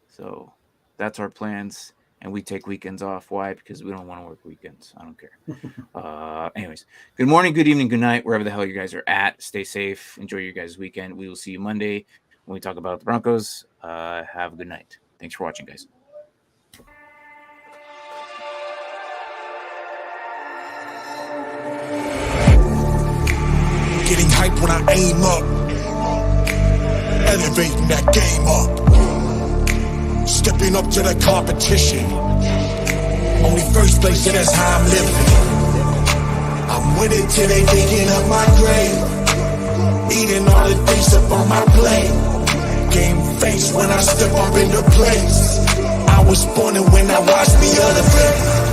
So that's our plans. And we take weekends off. Why? Because we don't want to work weekends. I don't care. Anyways, good morning, good evening, good night, wherever the hell you guys are at. Stay safe. Enjoy your guys' weekend. We will see you Monday when we talk about the Broncos. Have a good night. Thanks for watching, guys. Getting hype when I aim up, elevating that game up, stepping up to the competition. Only first place, yeah, that's how I'm living. I'm winning till they digging up my grave, eating all the things up on my plate. Game face when I step up into place. I was born and when I watched me elevate.